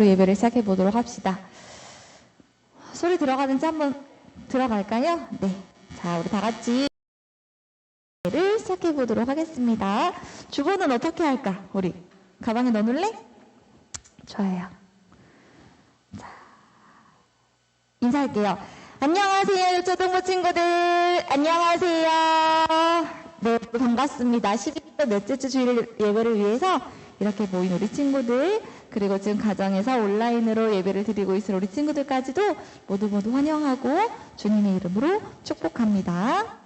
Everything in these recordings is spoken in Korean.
예배를 시작해 보도록 합시다. 소리 들어가는지 한번 들어갈까요? 네. 자, 우리 다 같이 예배를 시작해 보도록 하겠습니다. 주보는 어떻게 할까? 우리 가방에 넣어놓을래? 좋아요. 자, 인사할게요. 안녕하세요, 유초등부 친구들. 안녕하세요. 네, 반갑습니다. 12월 넷째 주 주일 예배를 위해서 이렇게 모인 우리 친구들, 그리고 지금 가정에서 온라인으로 예배를 드리고 있을 우리 친구들까지도 모두 환영하고 주님의 이름으로 축복합니다.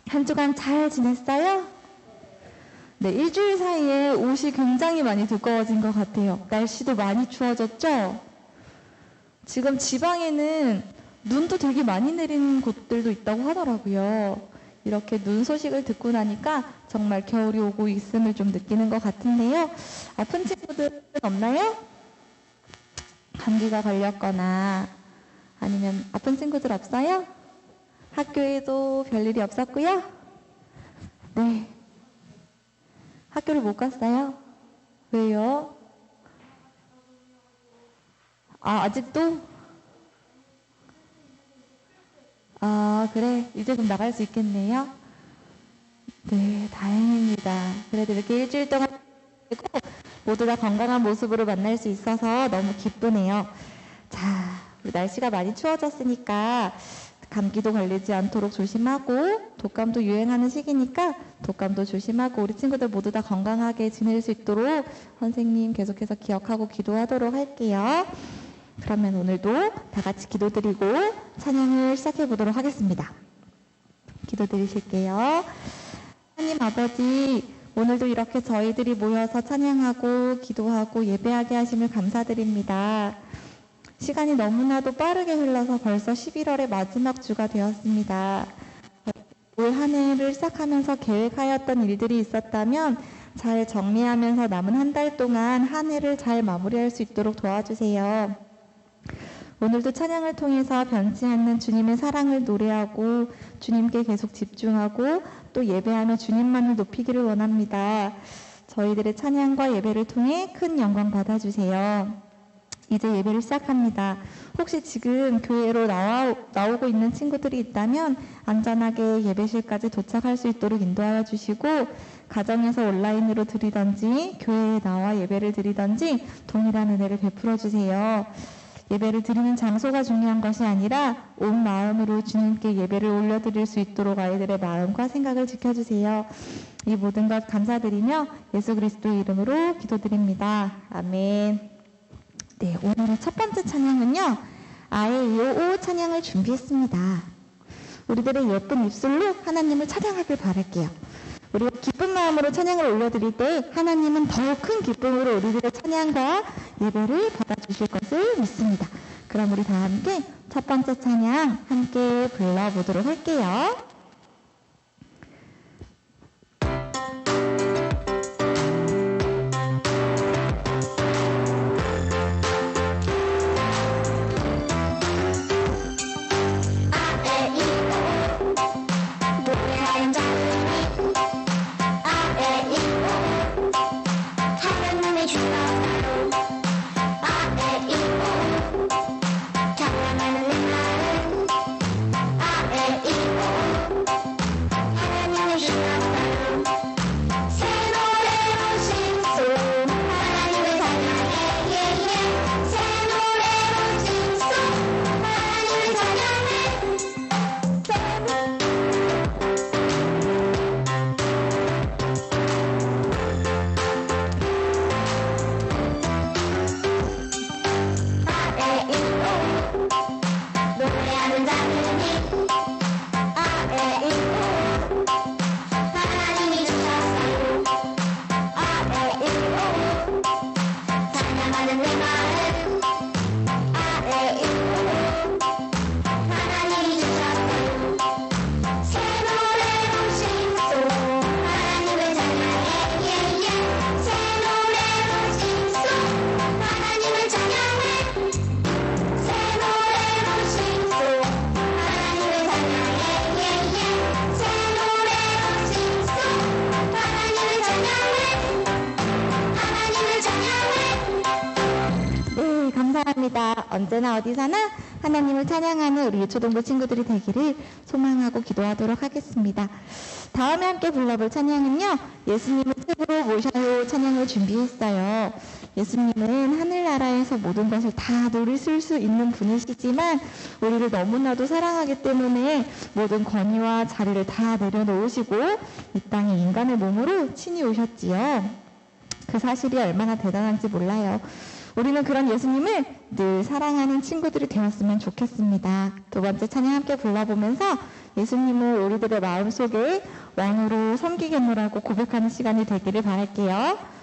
한 주간 잘 지냈어요? 네, 일주일 사이에 옷이 굉장히 많이 두꺼워진 것 같아요. 날씨도 많이 추워졌죠? 지금 지방에는 눈도 되게 많이 내린 곳들도 있다고 하더라고요. 이렇게 눈 소식을 듣고 나니까 정말 겨울이 오고 있음을 좀 느끼는 것 같은데요. 아픈 친구들은 없나요? 감기가 걸렸거나 아니면 아픈 친구들 없어요? 학교에도 별일이 없었고요? 네. 학교를 못 갔어요? 왜요? 아직도? 그래. 이제 좀 나갈 수 있겠네요. 네, 다행입니다. 그래도 이렇게 일주일 동안 모두 다 건강한 모습으로 만날 수 있어서 너무 기쁘네요. 자, 우리 날씨가 많이 추워졌으니까 감기도 걸리지 않도록 조심하고, 독감도 유행하는 시기니까 독감도 조심하고, 우리 친구들 모두 다 건강하게 지낼 수 있도록 선생님 계속해서 기억하고 기도하도록 할게요. 그러면 오늘도 다 같이 기도드리고 찬양을 시작해 보도록 하겠습니다. 기도드리실게요. 하나님 아버지, 오늘도 이렇게 저희들이 모여서 찬양하고 기도하고 예배하게 하심을 감사드립니다. 시간이 너무나도 빠르게 흘러서 벌써 11월의 마지막 주가 되었습니다. 올 한 해를 시작하면서 계획하였던 일들이 있었다면 잘 정리하면서 남은 한 달 동안 한 해를 잘 마무리할 수 있도록 도와주세요. 오늘도 찬양을 통해서 변치 않는 주님의 사랑을 노래하고 주님께 계속 집중하고 또 예배하며 주님만을 높이기를 원합니다. 저희들의 찬양과 예배를 통해 큰 영광 받아주세요. 이제 예배를 시작합니다. 혹시 지금 교회로 나오고 있는 친구들이 있다면 안전하게 예배실까지 도착할 수 있도록 인도하여 주시고, 가정에서 온라인으로 드리던지 교회에 나와 예배를 드리던지 동일한 은혜를 베풀어 주세요. 예배를 드리는 장소가 중요한 것이 아니라 온 마음으로 주님께 예배를 올려드릴 수 있도록 아이들의 마음과 생각을 지켜주세요. 이 모든 것 감사드리며 예수 그리스도의 이름으로 기도드립니다. 아멘. 네, 오늘의 첫 번째 찬양은요, 아에이오 찬양을 준비했습니다. 우리들의 예쁜 입술로 하나님을 찬양하길 바랄게요. 우리가 기쁜 마음으로 찬양을 올려드릴 때 하나님은 더 큰 기쁨으로 우리들의 찬양과 예배를 받아주실 것을 믿습니다. 그럼 우리 다 함께 첫 번째 찬양 함께 불러보도록 할게요. 찬양하는 내 마음 아에이오 감사합니다. 언제나 어디서나 하나님을 찬양하는 우리 유초동부 친구들이 되기를 소망하고 기도하도록 하겠습니다. 다음에 함께 불러볼 찬양은요, 예수님을 최고로 모셔요 찬양을 준비했어요. 예수님은 하늘나라에서 모든 것을 다 누리실 수 있는 분이시지만 우리를 너무나도 사랑하기 때문에 모든 권위와 자리를 다 내려놓으시고 이 땅에 인간의 몸으로 친히 오셨지요. 그 사실이 얼마나 대단한지 몰라요. 우리는 그런 예수님을 늘 사랑하는 친구들이 되었으면 좋겠습니다. 두 번째 찬양 함께 불러보면서 예수님을 우리들의 마음속에 왕으로 섬기겠노라고 고백하는 시간이 되기를 바랄게요.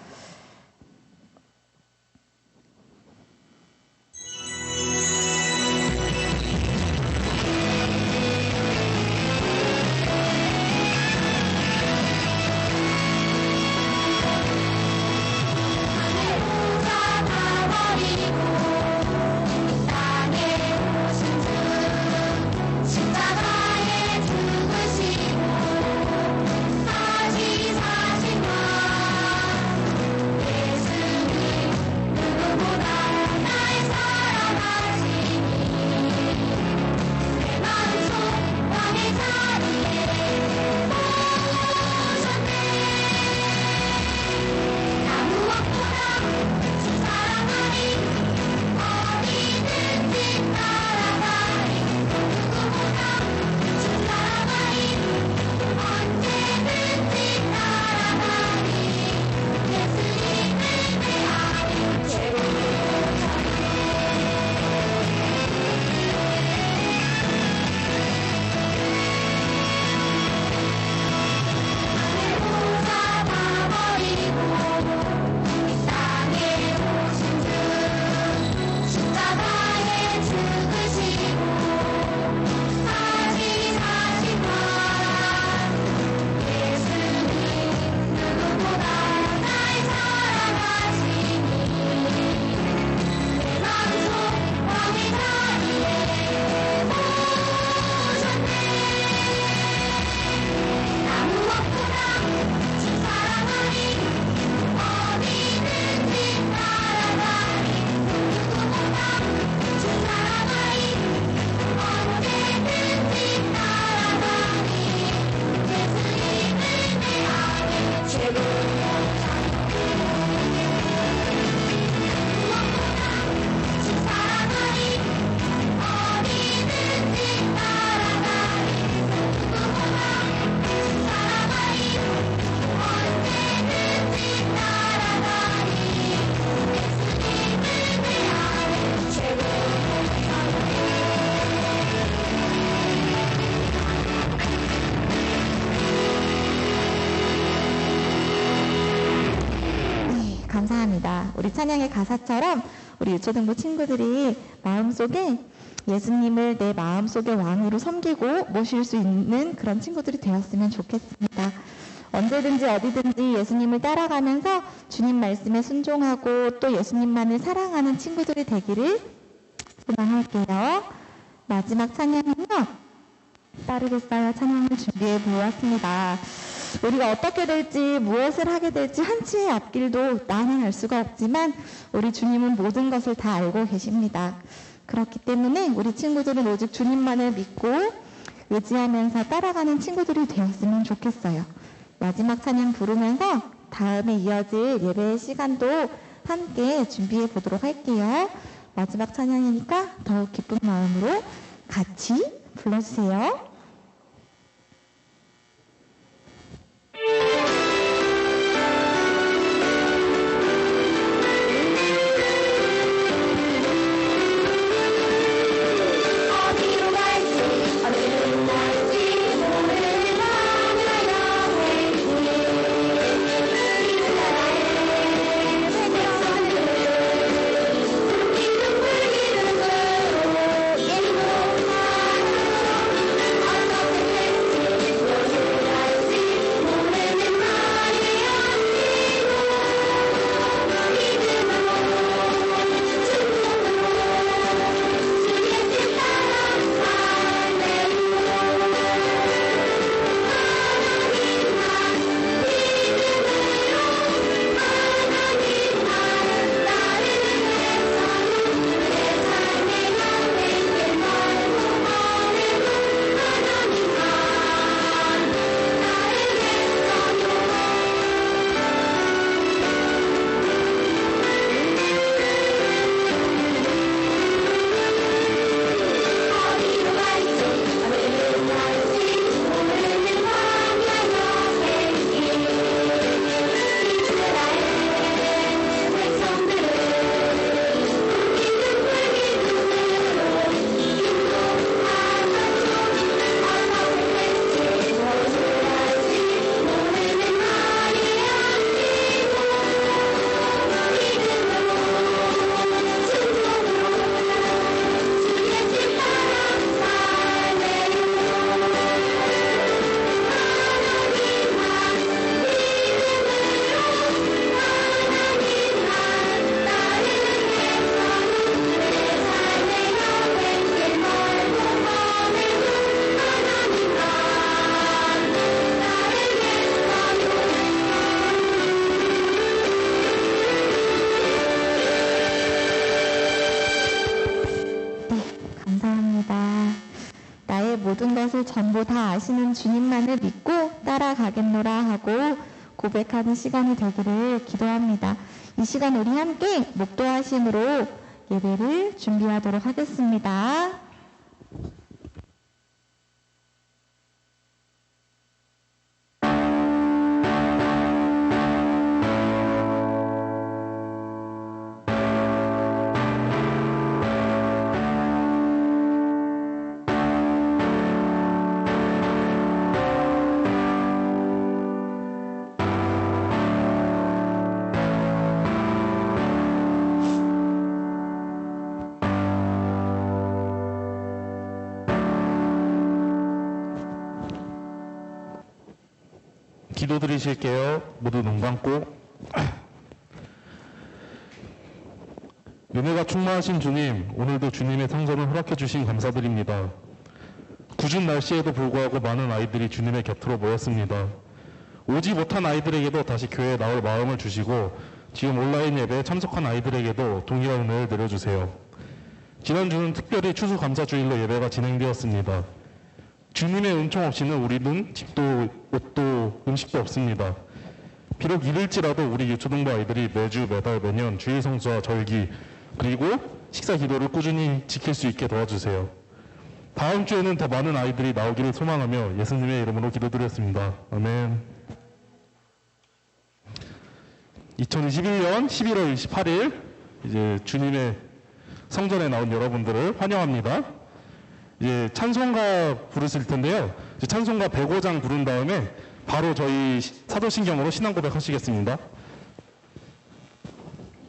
감사합니다. 우리 찬양의 가사처럼 우리 유초등부 친구들이 마음속에 예수님을 내 마음속의 왕으로 섬기고 모실 수 있는 그런 친구들이 되었으면 좋겠습니다. 언제든지 어디든지 예수님을 따라가면서 주님 말씀에 순종하고 또 예수님만을 사랑하는 친구들이 되기를 소망할게요. 마지막 찬양은요, 따르겠어요 찬양을 준비해 보았습니다. 우리가 어떻게 될지 무엇을 하게 될지 한치의 앞길도 나는 알 수가 없지만 우리 주님은 모든 것을 다 알고 계십니다. 그렇기 때문에 우리 친구들은 오직 주님만을 믿고 의지하면서 따라가는 친구들이 되었으면 좋겠어요. 마지막 찬양 부르면서 다음에 이어질 예배의 시간도 함께 준비해 보도록 할게요. 마지막 찬양이니까 더욱 기쁜 마음으로 같이 불러주세요. 모든 것을 전부 다 아시는 주님만을 믿고 따라가겠노라 하고 고백하는 시간이 되기를 기도합니다. 이 시간 우리 함께 목도하심으로 예배를 준비하도록 하겠습니다. 기도드리실게요. 모두 눈 감고. 은혜가 충만하신 주님, 오늘도 주님의 성전을 허락해 주신 감사드립니다. 궂은 날씨에도 불구하고 많은 아이들이 주님의 곁으로 모였습니다. 오지 못한 아이들에게도 다시 교회에 나올 마음을 주시고 지금 온라인 예배에 참석한 아이들에게도 동일한 은혜를 내려주세요. 지난주는 특별히 추수감사주일로 예배가 진행되었습니다. 주님의 은총 없이는 우리는 집도 옷도 음식도 없습니다. 비록 이를지라도 우리 유초등부 아이들이 매주 매달 매년 주일 성수와 절기 그리고 식사 기도를 꾸준히 지킬 수 있게 도와주세요. 다음 주에는 더 많은 아이들이 나오기를 소망하며 예수님의 이름으로 기도드렸습니다. 아멘. 2021년 11월 28일 이제 주님의 성전에 나온 여러분들을 환영합니다. 이제 찬송가 부르실 텐데요. 이제 찬송가 105장 부른 다음에 바로 저희 사도신경으로 신앙 고백하시겠습니다.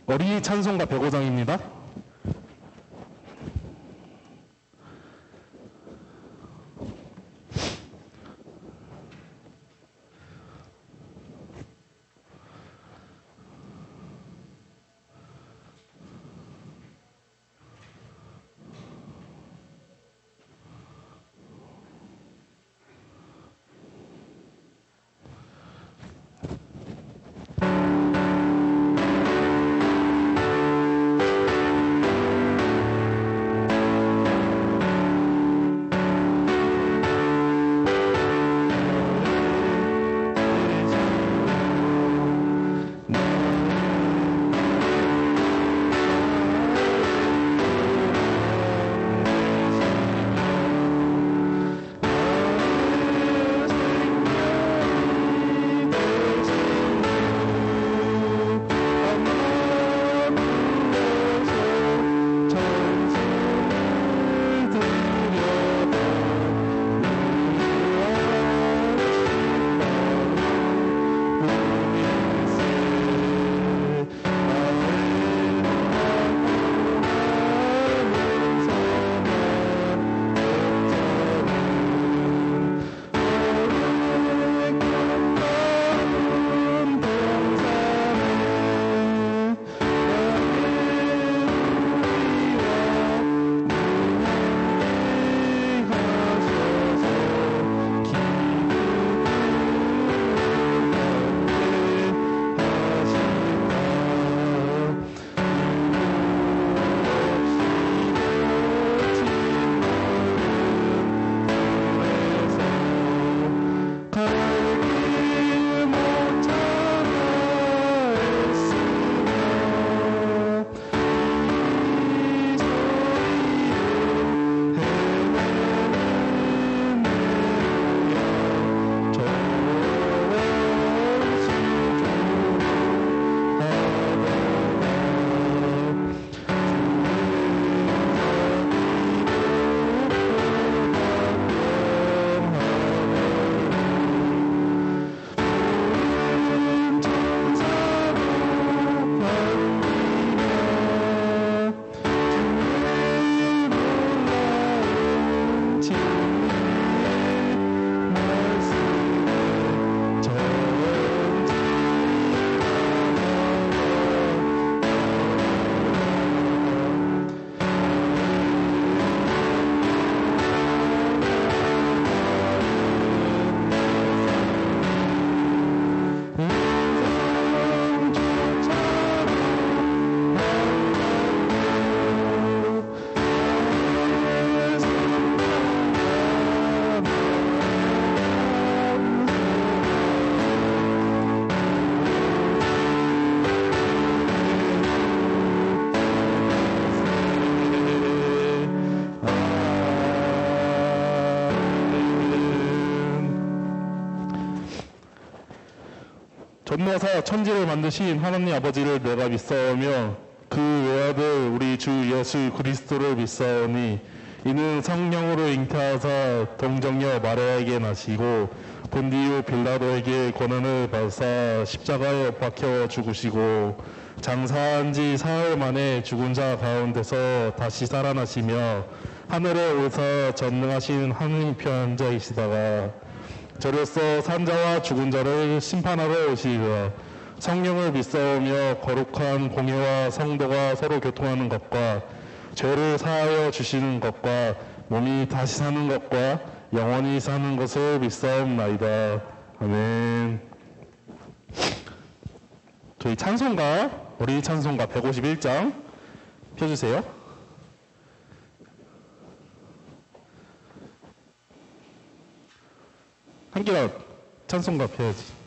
어린이 찬송가 105장입니다. 건너사 천지를 만드신 하나님 아버지를 내가 믿사오며 그 외아들 우리 주 예수 그리스도를 믿사오니 이는 성령으로 잉태하사 동정녀 마리아에게 나시고 본디오 빌라도에게 고난을 받사 십자가에 박혀 죽으시고 장사한 지 사흘 만에 죽은 자 가운데서 다시 살아나시며 하늘에 오사 전능하신 하느님 편 앉아계시다가 저로서 산자와 죽은 자를 심판하러 오시리라. 성령을 믿사오며 거룩한 공예와 성도가 서로 교통하는 것과 죄를 사하여 주시는 것과 몸이 다시 사는 것과 영원히 사는 것을 믿사옵나이다. 아멘. 저희 찬송가, 우리 찬송가 151장 펴주세요. 한결아, 찬송가 펴야지.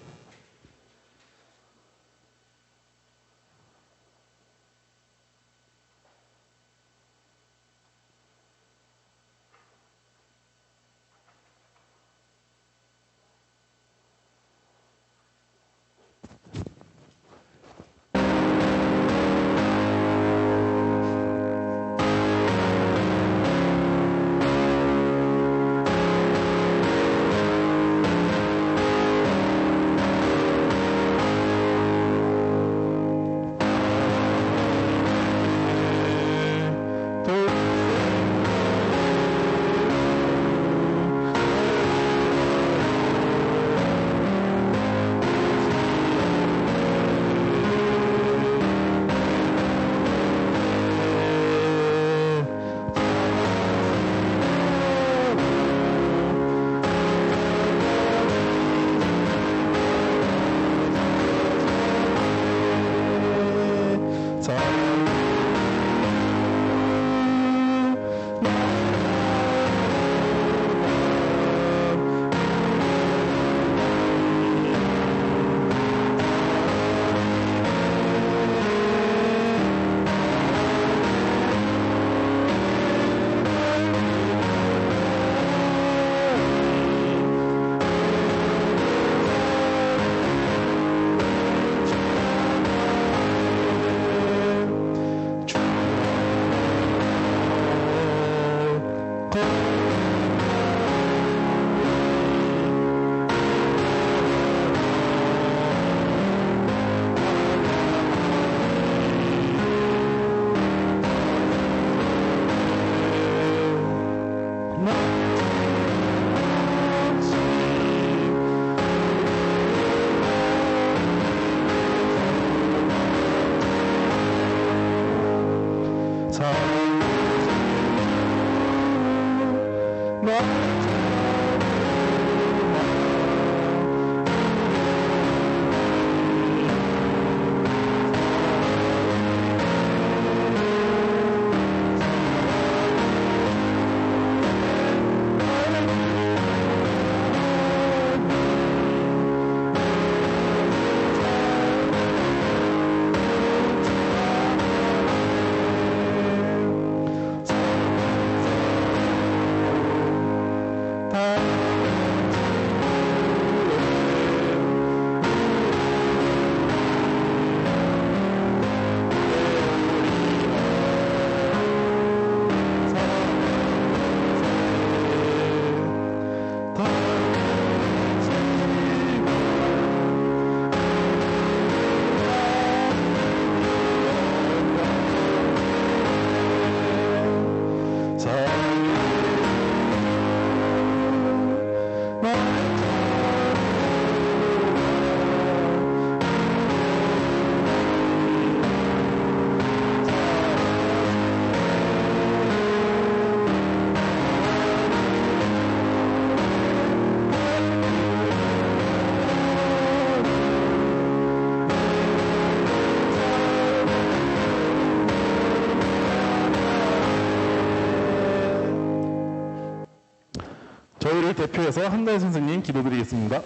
저희를 대표해서 한다혜 선생님 기도드리겠습니다.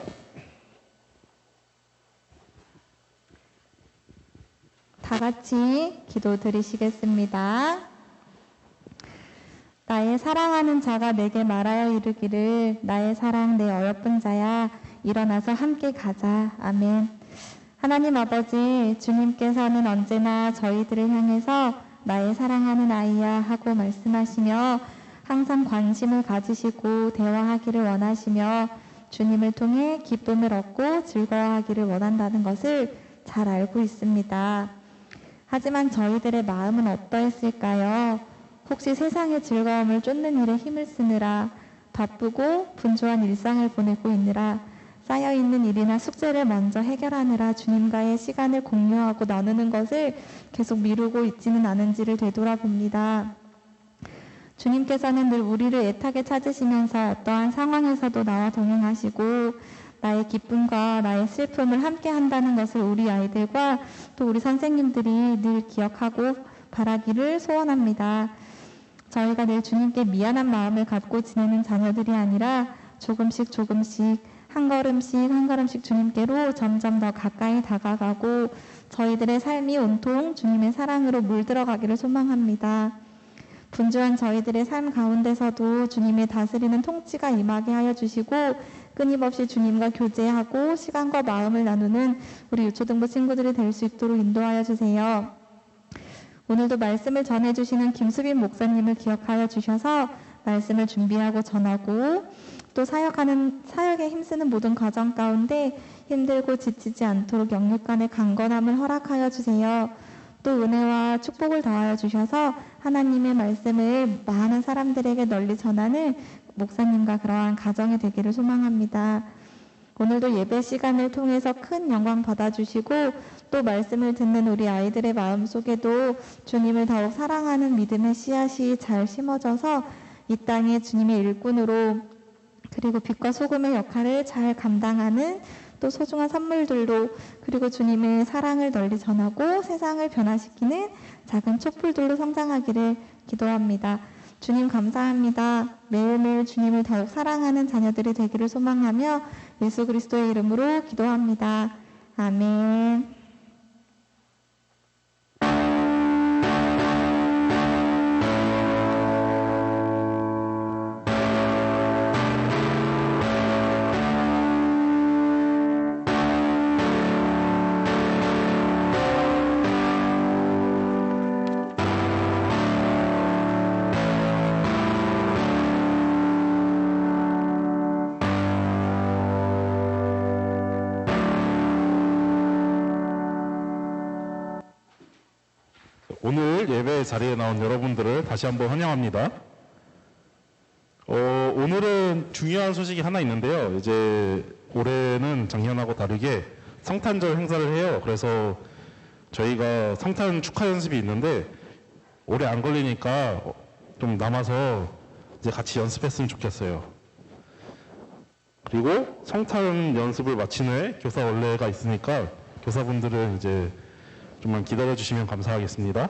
다 같이 기도 드리시겠습니다. 나의 사랑하는 자가 내게 말하여 이르기를 나의 사랑 내 어여쁜 자야 일어나서 함께 가자. 아멘. 하나님 아버지, 주님께서는 언제나 저희들을 향해서 나의 사랑하는 아이야 하고 말씀하시며 항상 관심을 가지시고 대화하기를 원하시며 주님을 통해 기쁨을 얻고 즐거워하기를 원한다는 것을 잘 알고 있습니다. 하지만 저희들의 마음은 어떠했을까요? 혹시 세상의 즐거움을 쫓는 일에 힘을 쓰느라 바쁘고 분주한 일상을 보내고 있느라 쌓여있는 일이나 숙제를 먼저 해결하느라 주님과의 시간을 공유하고 나누는 것을 계속 미루고 있지는 않은지를 되돌아봅니다. 주님께서는 늘 우리를 애타게 찾으시면서 어떠한 상황에서도 나와 동행하시고 나의 기쁨과 나의 슬픔을 함께 한다는 것을 우리 아이들과 또 우리 선생님들이 늘 기억하고 바라기를 소원합니다. 저희가 늘 주님께 미안한 마음을 갖고 지내는 자녀들이 아니라 조금씩 한 걸음씩 주님께로 점점 더 가까이 다가가고 저희들의 삶이 온통 주님의 사랑으로 물들어가기를 소망합니다. 분주한 저희들의 삶 가운데서도 주님의 다스리는 통치가 임하게 하여 주시고 끊임없이 주님과 교제하고 시간과 마음을 나누는 우리 유초등부 친구들이 될 수 있도록 인도하여 주세요. 오늘도 말씀을 전해주시는 김수빈 목사님을 기억하여 주셔서 말씀을 준비하고 전하고 또 사역에 힘쓰는 모든 과정 가운데 힘들고 지치지 않도록 영육간의 강건함을 허락하여 주세요. 또 은혜와 축복을 더하여 주셔서 하나님의 말씀을 많은 사람들에게 널리 전하는 목사님과 그러한 가정이 되기를 소망합니다. 오늘도 예배 시간을 통해서 큰 영광 받아주시고 또 말씀을 듣는 우리 아이들의 마음속에도 주님을 더욱 사랑하는 믿음의 씨앗이 잘 심어져서 이 땅에 주님의 일꾼으로 그리고 빛과 소금의 역할을 잘 감당하는 또 소중한 선물들로 그리고 주님의 사랑을 널리 전하고 세상을 변화시키는 작은 촛불들로 성장하기를 기도합니다. 주님 감사합니다. 매일매일 주님을 더욱 사랑하는 자녀들이 되기를 소망하며 예수 그리스도의 이름으로 기도합니다. 아멘. 오늘 예배 자리에 나온 여러분들을 다시 한번 환영합니다. 오늘은 중요한 소식이 하나 있는데요. 이제 올해는 작년하고 다르게 성탄절 행사를 해요. 그래서 저희가 성탄 축하 연습이 있는데 오래 안 걸리니까 좀 남아서 이제 같이 연습했으면 좋겠어요. 그리고 성탄 연습을 마친 후에 교사 원래가 있으니까 교사분들은 이제 좀만 기다려 주시면 감사하겠습니다.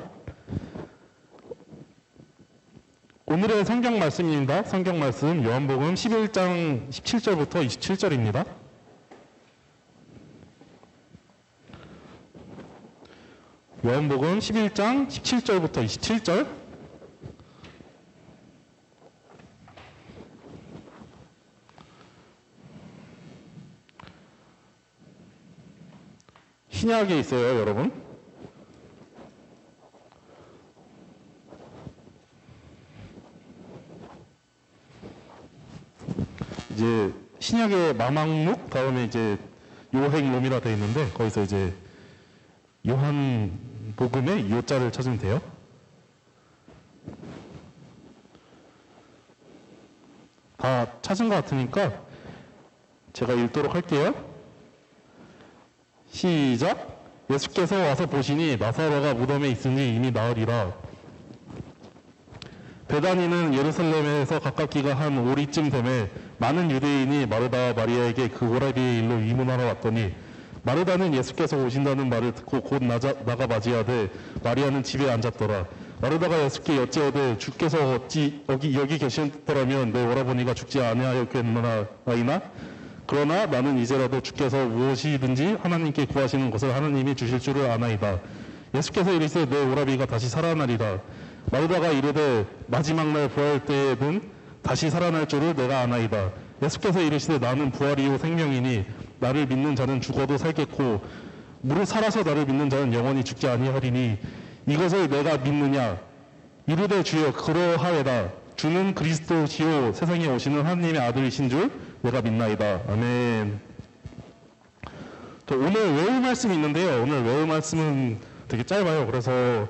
오늘의 성경 말씀입니다. 성경 말씀 요한복음 11장 17절부터 27절입니다. 요한복음 11장 17절부터 27절. 신약에 있어요, 여러분. 이제 신약의 마망룩 다음에 이제 요행롬이라 되어 있는데 거기서 이제 요한복음의 요자를 찾으면 돼요. 다 찾은 것 같으니까 제가 읽도록 할게요. 시작. 예수께서 와서 보시니 나사로가 무덤에 있으니 이미 나으리라. 베다니는 예루살렘에서 가깝기가 한 오리쯤 되매 많은 유대인이 마르다와 마리아에게 그 오라비의 일로 의문하러 왔더니 마르다는 예수께서 오신다는 말을 듣고 곧 나가 맞이하되 마리아는 집에 앉았더라. 마르다가 예수께 여찌어되 주께서 어찌 여기 계시더라면 내 오라버니가 죽지 아니하였겠나이나 그러나 나는 이제라도 주께서 무엇이든지 하나님께 구하시는 것을 하나님이 주실 줄을 아나이다. 예수께서 이르시되 내 오라비가 다시 살아나리라. 마르다가 이르되 마지막 날 부활 때에는 다시 살아날 줄을 내가 아나이다. 예수께서 이르시되 나는 부활이요 생명이니 나를 믿는 자는 죽어도 살겠고 무릇 살아서 나를 믿는 자는 영원히 죽지 아니하리니 이것을 내가 믿느냐 이르되 주여 그러하외다. 주는 그리스도시요 세상에 오시는 하나님의 아들이신 줄 내가 믿나이다. 아멘. 오늘 외울 말씀이 있는데요. 오늘 외울 말씀은 되게 짧아요. 그래서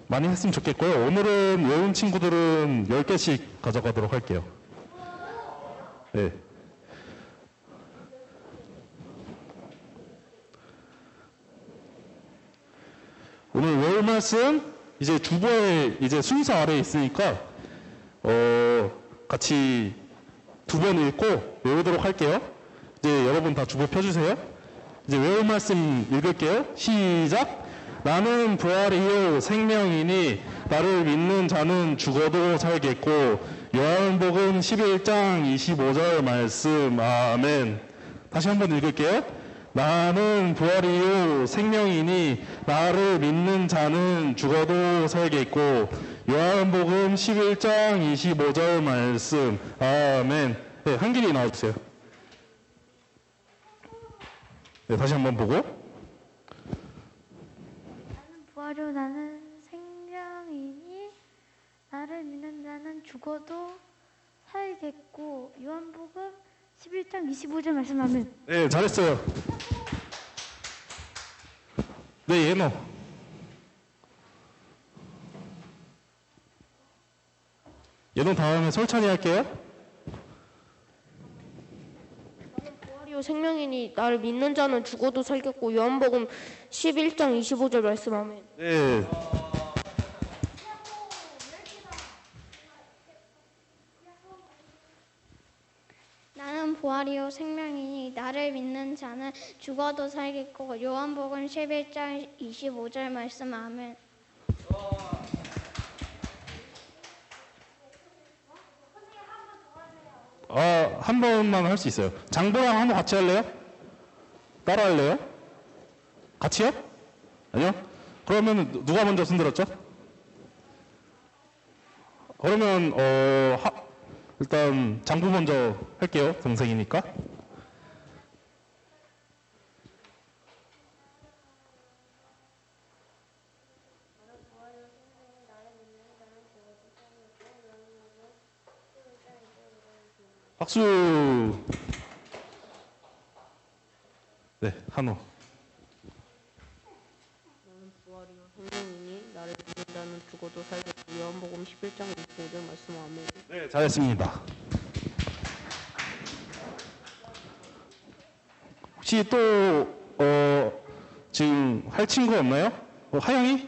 많이 했으면 좋겠고요. 오늘은 외운 친구들은 10개씩 가져가도록 할게요. 네. 오늘 외울 말씀 이제 주보에 이제 순서 아래에 있으니까 같이 두 번 읽고 외우도록 할게요. 이제 여러분 다 주보 펴주세요. 이제 외울 말씀 읽을게요. 시작. 나는 부활이요 생명이니 나를 믿는 자는 죽어도 살겠고. 요한복음 11장 25절 말씀. 아멘. 다시 한번 읽을게요. 나는 부활이요 생명이니 나를 믿는 자는 죽어도 살겠고. 요한복음 11장 25절 말씀. 아멘. 네, 한길이 나와주세요. 네, 다시 한번 보고. 나는 부활이요 나는 생명이니 나를 믿는 자는 죽어도 살겠고. 요한복음 11장 25절 말씀하면. 네, 잘했어요. 네, 예노. 예노 다음에 설찬이 할게요. 나는 부활이요 생명이니 나를 믿는 자는 죽어도 살겠고. 요한복음 11장 25절 말씀 아멘. 네. 나는 부활이요 생명이니 나를 믿는 자는 죽어도 살겠고. 요한복음 11장 25절 말씀 아멘. 한 번만 할 수 있어요. 장보랑 한번 같이 할래요? 따라 할래요? 같이요? 아니요? 그러면 누가 먼저 손들었죠? 그러면 일단 장부 먼저 할게요. 동생이니까. 박수. 네, 한호. 나는 부활이요 생명이니 나를 믿는 자는 죽어도 살겠고. 요한복음 11장 25절 말씀 아멘. 네, 잘했습니다. 혹시 또 지금 할 친구 없나요? 하영이?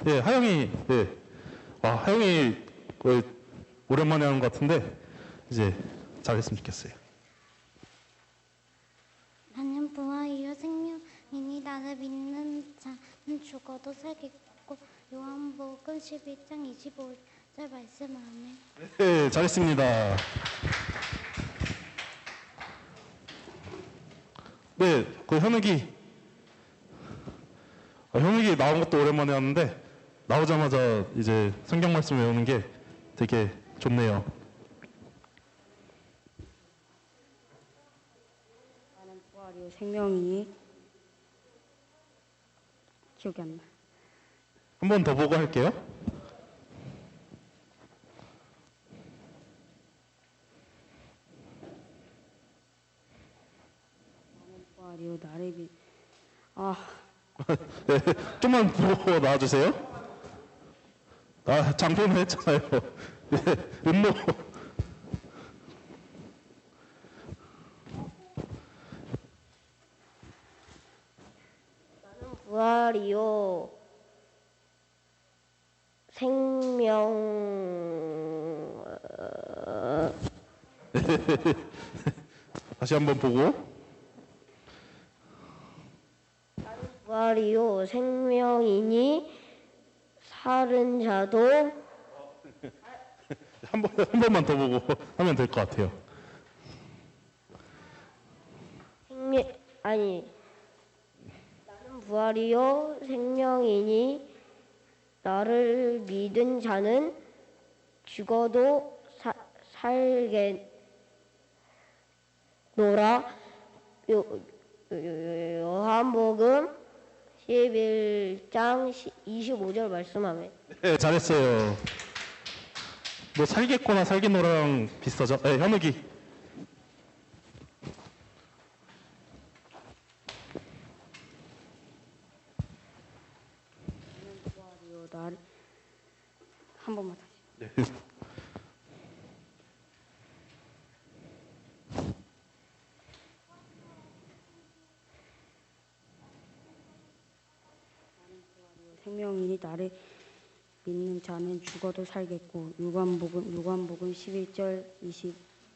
네, 하영이. 네. 하영이 오랜만에 하는 것 같은데 이제 잘했으면 좋겠어요. 나는 부활이요 생명이니 나를 믿는 자는 죽어도 살겠고. 요한복음 11장 25절 말씀 아멘. 네, 잘했습니다. 네, 그 현욱이 나온 것도 오랜만에 하는데 나오자마자 이제 성경 말씀 외우는 게 되게 좋네요. 나는 부활이요 생명이니 기억이 안 나. 한 번 더 보고 할게요. 나는 부활이요 나를 믿. 네, 좀만 보고 나와주세요. 장표는 했잖아요. 네, 음모. 나는 부활이요 생명 다시 한번 보고. 부활이요 생명이니 살은 자도 한 번만 더 보고 하면 될 것 같아요. 나는 부활이요 생명이니 나를 믿은 자는 죽어도 살겠노라. 요한복음 11장 25절 말씀하면. 네, 잘했어요. 뭐 살겠거나 살겠노랑 비슷하죠? 네, 현욱이. 부활이요 나를 한 번만 다시. 네. 생명이니 나를 믿는 자는 죽어도 살겠고 요한복음 11장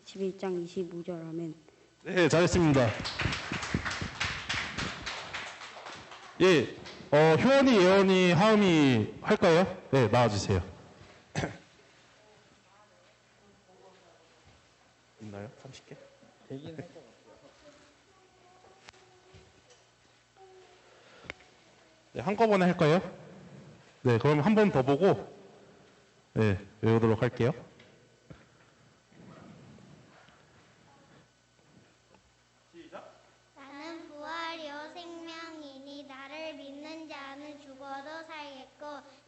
25절 아멘. 네, 잘했습니다. 예, 효원이, 예원이, 하음이 할까요? 네, 나와주세요. 있나요? 30개? 네, 한꺼번에 할까요? 네, 그럼 한 번 더 보고 네, 외우도록 할게요. 나는 부활이요 생명이니 나를 믿는 자는 죽어도 살겠고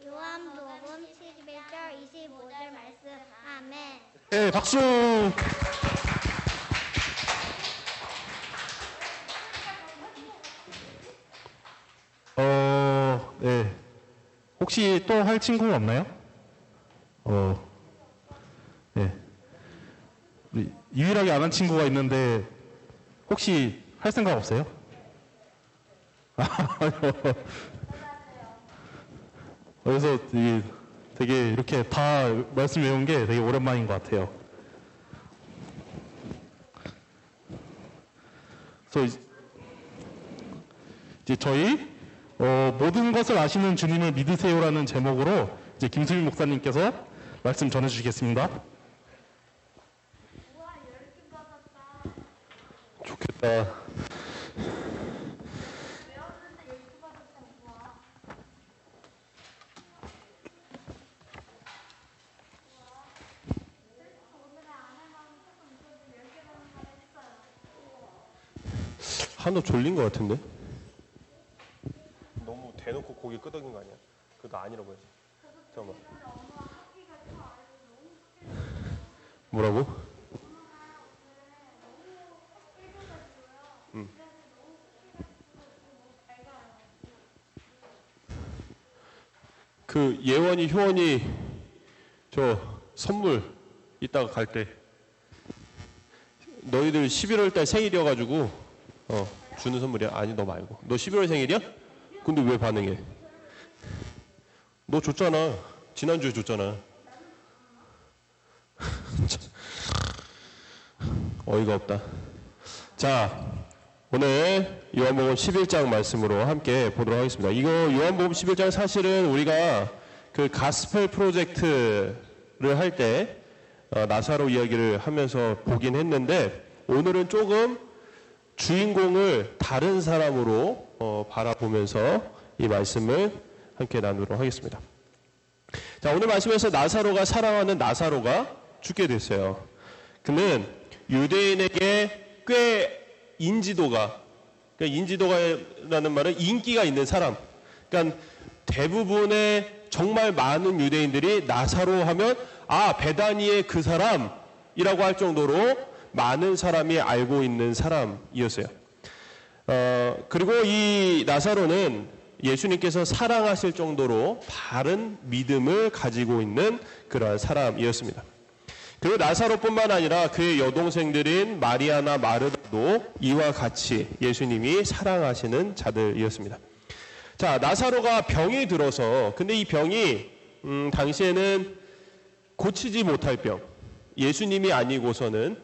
요한복음 11절 25절 말씀 아멘. 네, 박수! 네. 혹시 또 할 친구는 없나요? 네. 우리 유일하게 안 한 친구가 있는데, 혹시 할 생각 없어요? 그래서 되게 이렇게 다 말씀 외운 게 되게 오랜만인 것 같아요. 그래서 이제 저희 모든 것을 아시는 주님을 믿으세요라는 제목으로 이제 김수민 목사님께서 말씀 전해주시겠습니다. 좋겠다. 한우 졸린 것 같은데? 너무 대놓고 고기 끄덕인 거 아니야? 그거 아니라고 해야지. 잠깐만. 뭐라고? 그 예원이, 효원이 저 선물 이따가 갈 때 너희들 11월 달 생일이어가지고 주는 선물이야? 아니 너 말고. 너 11월 생일이야? 근데 왜 반응해? 너 줬잖아. 지난주에 줬잖아. 어이가 없다. 자, 오늘 요한복음 11장 말씀으로 함께 보도록 하겠습니다. 이거 요한복음 11장 사실은 우리가 그 가스펠 프로젝트를 할 때 나사로 이야기를 하면서 보긴 했는데 오늘은 조금 주인공을 다른 사람으로 바라보면서 이 말씀을 함께 나누도록 하겠습니다. 자, 오늘 말씀에서 나사로가 사랑하는 나사로가 죽게 됐어요. 그는 유대인에게 꽤 인지도가, 그러니까 인지도가라는 말은 인기가 있는 사람. 그러니까 대부분의 정말 많은 유대인들이 나사로 하면 베다니의 그 사람이라고 할 정도로 많은 사람이 알고 있는 사람이었어요. 그리고 이 나사로는 예수님께서 사랑하실 정도로 바른 믿음을 가지고 있는 그러한 사람이었습니다. 그리고 나사로뿐만 아니라 그의 여동생들인 마리아나 마르다도 이와 같이 예수님이 사랑하시는 자들이었습니다. 자, 나사로가 병이 들어서, 근데 이 병이 당시에는 고치지 못할 병, 예수님이 아니고서는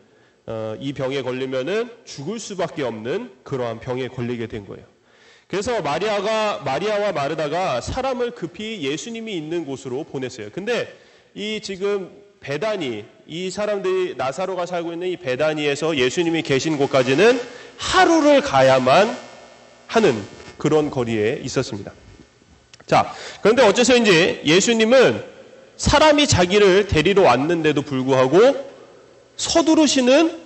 이 병에 걸리면은 죽을 수밖에 없는 그러한 병에 걸리게 된 거예요. 그래서 마리아와 마르다가 사람을 급히 예수님이 있는 곳으로 보냈어요. 근데 이 지금 베다니, 이 사람들이 나사로가 살고 있는 이 베다니에서 예수님이 계신 곳까지는 하루를 가야만 하는 그런 거리에 있었습니다. 자, 그런데 어째서인지 예수님은 사람이 자기를 데리러 왔는데도 불구하고 서두르시는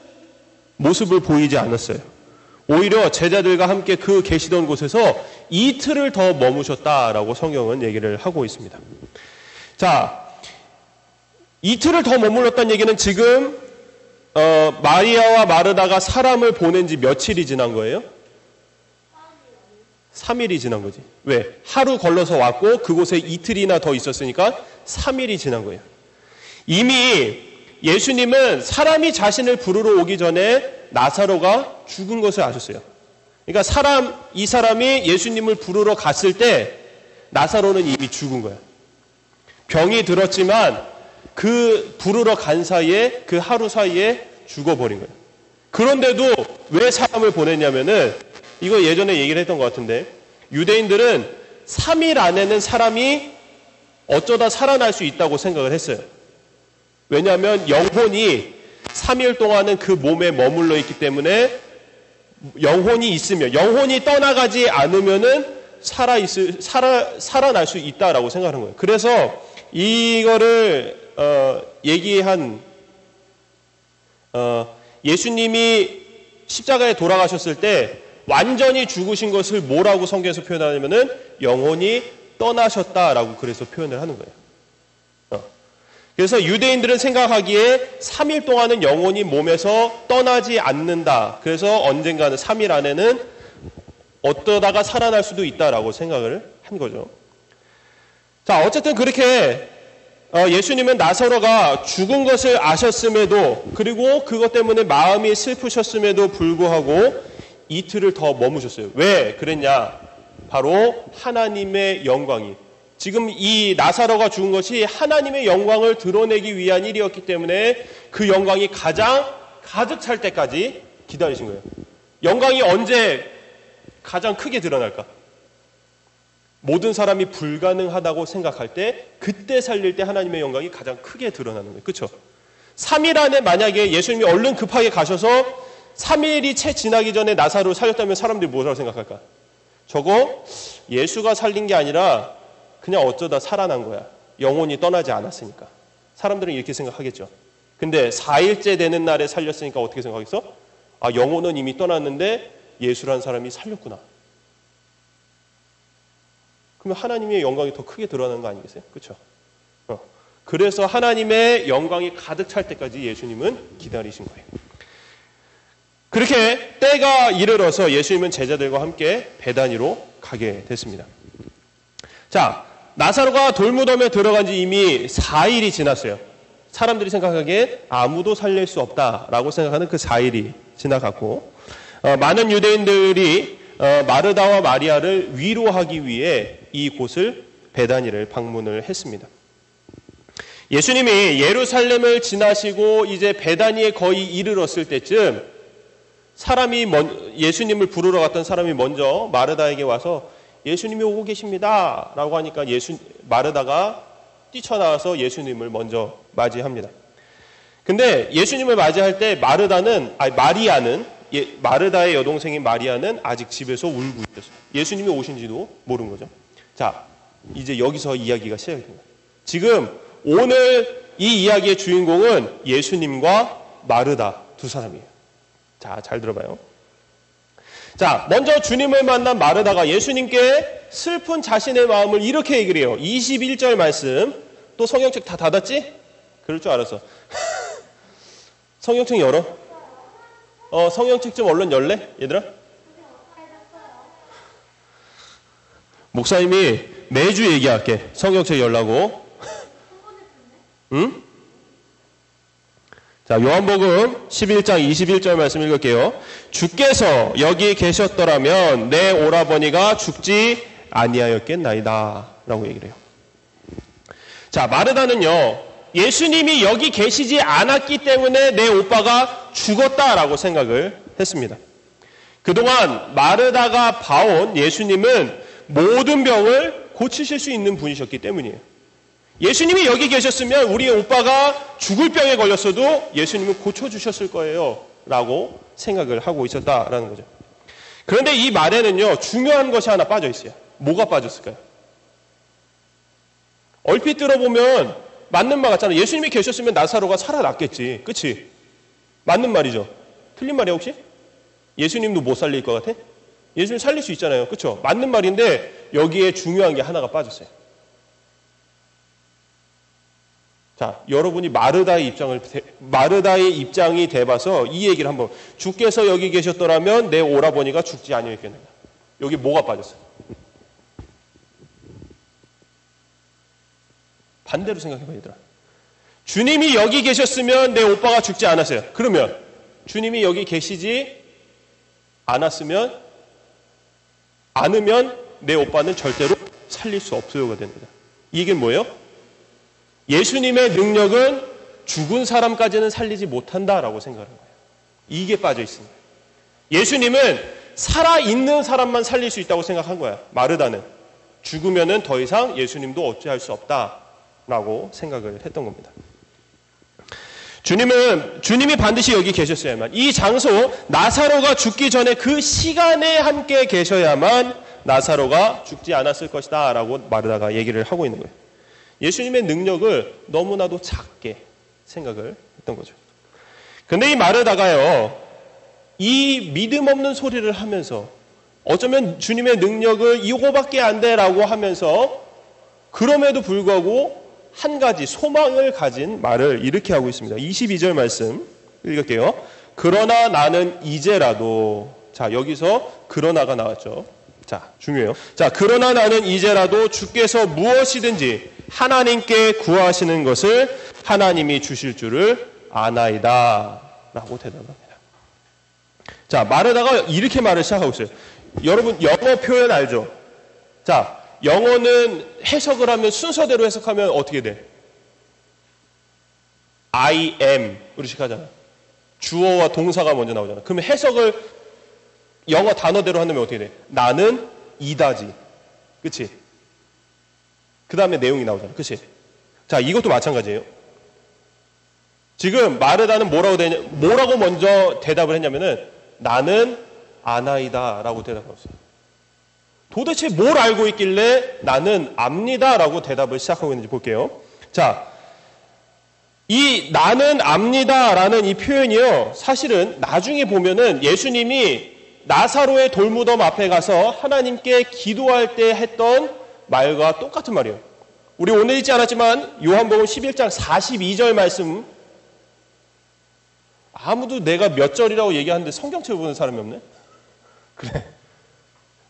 모습을 보이지 않았어요. 오히려 제자들과 함께 그 계시던 곳에서 이틀을 더 머무셨다라고 성경은 얘기를 하고 있습니다. 자, 이틀을 더 머물렀다는 얘기는 지금 마리아와 마르다가 사람을 보낸 지 며칠이 지난 거예요? 3일이 지난 거지. 왜? 하루 걸러서 왔고 그곳에 이틀이나 더 있었으니까 3일이 지난 거예요. 이미 예수님은 사람이 자신을 부르러 오기 전에 나사로가 죽은 것을 아셨어요. 그러니까 이 사람이 예수님을 부르러 갔을 때 나사로는 이미 죽은 거야. 병이 들었지만 그 부르러 간 사이에 그 하루 사이에 죽어버린 거예요. 그런데도 왜 사람을 보냈냐면은 이거 예전에 얘기를 했던 것 같은데 유대인들은 3일 안에는 사람이 어쩌다 살아날 수 있다고 생각을 했어요. 왜냐하면 영혼이 3일 동안은 그 몸에 머물러 있기 때문에 영혼이 있으면 영혼이 떠나가지 않으면은 살아날 수 있다라고 생각하는 거예요. 그래서 이거를 얘기한 예수님이 십자가에 돌아가셨을 때 완전히 죽으신 것을 뭐라고 성경에서 표현하냐면은 영혼이 떠나셨다라고 그래서 표현을 하는 거예요. 그래서 유대인들은 생각하기에 3일 동안은 영혼이 몸에서 떠나지 않는다. 그래서 언젠가는 3일 안에는 어떠다가 살아날 수도 있다라고 생각을 한 거죠. 자, 어쨌든 그렇게 예수님은 나사로가 죽은 것을 아셨음에도 그리고 그것 때문에 마음이 슬프셨음에도 불구하고 이틀을 더 머무셨어요. 왜 그랬냐? 바로 하나님의 영광이 지금 이 나사로가 죽은 것이 하나님의 영광을 드러내기 위한 일이었기 때문에 그 영광이 가장 가득 찰 때까지 기다리신 거예요. 영광이 언제 가장 크게 드러날까? 모든 사람이 불가능하다고 생각할 때 그때 살릴 때 하나님의 영광이 가장 크게 드러나는 거예요. 그렇죠? 3일 안에 만약에 예수님이 얼른 급하게 가셔서 3일이 채 지나기 전에 나사로를 살렸다면 사람들이 뭐라고 생각할까? 저거 예수가 살린 게 아니라 그냥 어쩌다 살아난 거야. 영혼이 떠나지 않았으니까. 사람들은 이렇게 생각하겠죠. 근데 4일째 되는 날에 살렸으니까 어떻게 생각하겠어? 아, 영혼은 이미 떠났는데 예수라는 사람이 살렸구나. 그러면 하나님의 영광이 더 크게 드러나는 거 아니겠어요? 그렇죠? 그래서 하나님의 영광이 가득 찰 때까지 예수님은 기다리신 거예요. 그렇게 때가 이르러서 예수님은 제자들과 함께 베다니로 가게 됐습니다. 자, 나사로가 돌무덤에 들어간 지 이미 4일이 지났어요. 사람들이 생각하기에 아무도 살릴 수 없다라고 생각하는 그 4일이 지나갔고 많은 유대인들이 마르다와 마리아를 위로하기 위해 이곳을 베다니를 방문을 했습니다. 예수님이 예루살렘을 지나시고 이제 베다니에 거의 이르렀을 때쯤 예수님을 부르러 갔던 사람이 먼저 마르다에게 와서 예수님이 오고 계십니다 라고 하니까 마르다가 뛰쳐나와서 예수님을 먼저 맞이합니다. 근데 예수님을 맞이할 때 마리아는 마르다의 여동생인 마리아는 아직 집에서 울고 있었어요. 예수님이 오신지도 모르는 거죠. 자, 이제 여기서 이야기가 시작이 됩니다. 지금 오늘 이 이야기의 주인공은 예수님과 마르다 두 사람이에요. 자, 잘 들어봐요. 자, 먼저 주님을 만난 마르다가 예수님께 슬픈 자신의 마음을 이렇게 얘기를 해요. 21절 말씀. 또 성경책 다 닫았지? 그럴 줄 알았어. 성경책 열어. 성경책 좀 얼른 열래? 얘들아? 목사님이 매주 얘기할게. 성경책 열라고. 응? 자, 요한복음 11장 21절 말씀 읽을게요. 주께서 여기 계셨더라면 내 오라버니가 죽지 아니하였겠나이다 라고 얘기를 해요. 자, 마르다는요, 예수님이 여기 계시지 않았기 때문에 내 오빠가 죽었다라고 생각을 했습니다. 그동안 마르다가 봐온 예수님은 모든 병을 고치실 수 있는 분이셨기 때문이에요. 예수님이 여기 계셨으면 우리의 오빠가 죽을 병에 걸렸어도 예수님은 고쳐주셨을 거예요 라고 생각을 하고 있었다라는 거죠. 그런데 이 말에는요, 중요한 것이 하나 빠져 있어요. 뭐가 빠졌을까요? 얼핏 들어보면 맞는 말 같잖아요. 예수님이 계셨으면 나사로가 살아났겠지. 그치? 맞는 말이죠. 틀린 말이야 혹시? 예수님도 못 살릴 것 같아? 예수님 살릴 수 있잖아요. 그렇죠? 맞는 말인데 여기에 중요한 게 하나가 빠졌어요. 자, 여러분이 마르다의 입장이 돼봐서 이 얘기를 한번, 주께서 여기 계셨더라면 내 오라버니가 죽지 아니했겠느냐. 여기 뭐가 빠졌어요? 반대로 생각해봐야 되더라. 주님이 여기 계셨으면 내 오빠가 죽지 않았어요. 그러면 주님이 여기 계시지 않으면 내 오빠는 절대로 살릴 수 없어요가 됩니다. 이 얘기는 뭐예요? 예수님의 능력은 죽은 사람까지는 살리지 못한다라고 생각하는 거예요. 이게 빠져 있습니다. 예수님은 살아있는 사람만 살릴 수 있다고 생각한 거야. 마르다는 죽으면은 더 이상 예수님도 어찌할 수 없다라고 생각을 했던 겁니다. 주님이 반드시 여기 계셨어야만, 이 장소 나사로가 죽기 전에 그 시간에 함께 계셔야만 나사로가 죽지 않았을 것이다 라고 마르다가 얘기를 하고 있는 거예요. 예수님의 능력을 너무나도 작게 생각을 했던 거죠. 근데 이 마르다가요, 이 믿음 없는 소리를 하면서 어쩌면 주님의 능력을 이거밖에 안 돼라고 하면서 그럼에도 불구하고 한 가지 소망을 가진 말을 이렇게 하고 있습니다. 22절 말씀 읽을게요. 그러나 나는 이제라도, 자, 여기서 그러나가 나왔죠. 자, 중요해요. 자, 그러나 나는 이제라도 주께서 무엇이든지 하나님께 구하시는 것을 하나님이 주실 줄을 아나이다 라고 대답합니다. 자, 마르다가 이렇게 말을 시작하고 있어요. 여러분 영어 표현 알죠? 자, 영어는 해석을 하면 순서대로 해석하면 어떻게 돼? I am 으로 시작하잖아. 주어와 동사가 먼저 나오잖아. 그러면 해석을 영어 단어대로 한다면 어떻게 돼? 나는 이다지. 그치? 그 다음에 내용이 나오잖아. 그치? 자, 이것도 마찬가지예요. 지금 마르다는 뭐라고 먼저 대답을 했냐면은 나는 아나이다 라고 대답하고 있어요. 도대체 뭘 알고 있길래 나는 압니다 라고 대답을 시작하고 있는지 볼게요. 자, 이 나는 압니다 라는 이 표현이요, 사실은 나중에 보면은 예수님이 나사로의 돌무덤 앞에 가서 하나님께 기도할 때 했던 말과 똑같은 말이에요. 우리 오늘 읽지 않았지만 요한복음 11장 42절 말씀, 아무도 내가 몇 절이라고 얘기하는데 성경책 보는 사람이 없네? 그래.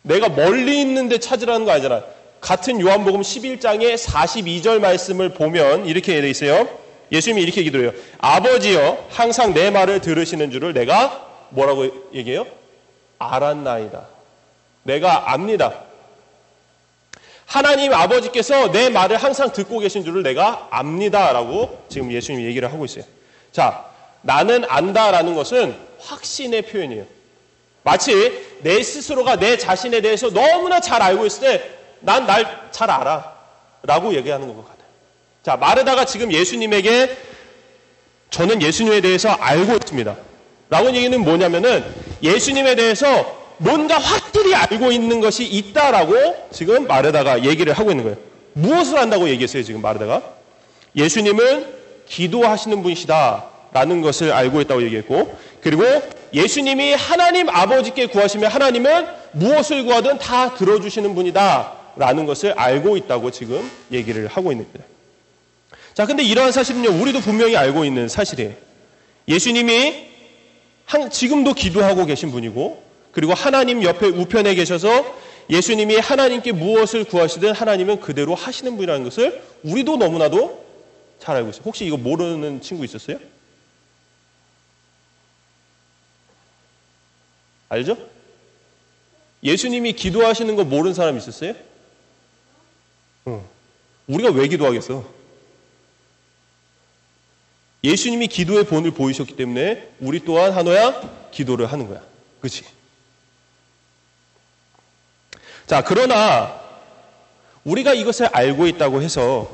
내가 멀리 있는데 찾으라는 거 아니잖아. 같은 요한복음 11장의 42절 말씀을 보면 이렇게 돼 있어요. 예수님이 이렇게 기도해요. 아버지여, 항상 내 말을 들으시는 줄을 내가 뭐라고 얘기해요? 알았나이다. 내가 압니다. 하나님 아버지께서 내 말을 항상 듣고 계신 줄을 내가 압니다 라고 지금 예수님이 얘기를 하고 있어요. 자, 나는 안다라는 것은 확신의 표현이에요. 마치 내 스스로가 내 자신에 대해서 너무나 잘 알고 있을 때 난 날 잘 알아 라고 얘기하는 것 같아요. 자, 마르다가 지금 예수님에게 저는 예수님에 대해서 알고 있습니다 라고 얘기는 뭐냐면은 예수님에 대해서 뭔가 확실히 알고 있는 것이 있다라고 지금 마르다가 얘기를 하고 있는 거예요. 무엇을 안다고 얘기했어요 지금 마르다가? 예수님은 기도하시는 분이시다 라는 것을 알고 있다고 얘기했고, 그리고 예수님이 하나님 아버지께 구하시면 하나님은 무엇을 구하든 다 들어주시는 분이다 라는 것을 알고 있다고 지금 얘기를 하고 있는 거예요. 자, 근데 이러한 사실은요, 우리도 분명히 알고 있는 사실이에요. 예수님이 지금도 기도하고 계신 분이고, 그리고 하나님 옆에 우편에 계셔서 예수님이 하나님께 무엇을 구하시든 하나님은 그대로 하시는 분이라는 것을 우리도 너무나도 잘 알고 있어요. 혹시 이거 모르는 친구 있었어요? 알죠? 예수님이 기도하시는 거 모르는 사람 있었어요? 우리가 왜 기도하겠어? 예수님이 기도의 본을 보이셨기 때문에 우리 또한 한호야 기도를 하는 거야. 그렇지? 자, 그러나 우리가 이것을 알고 있다고 해서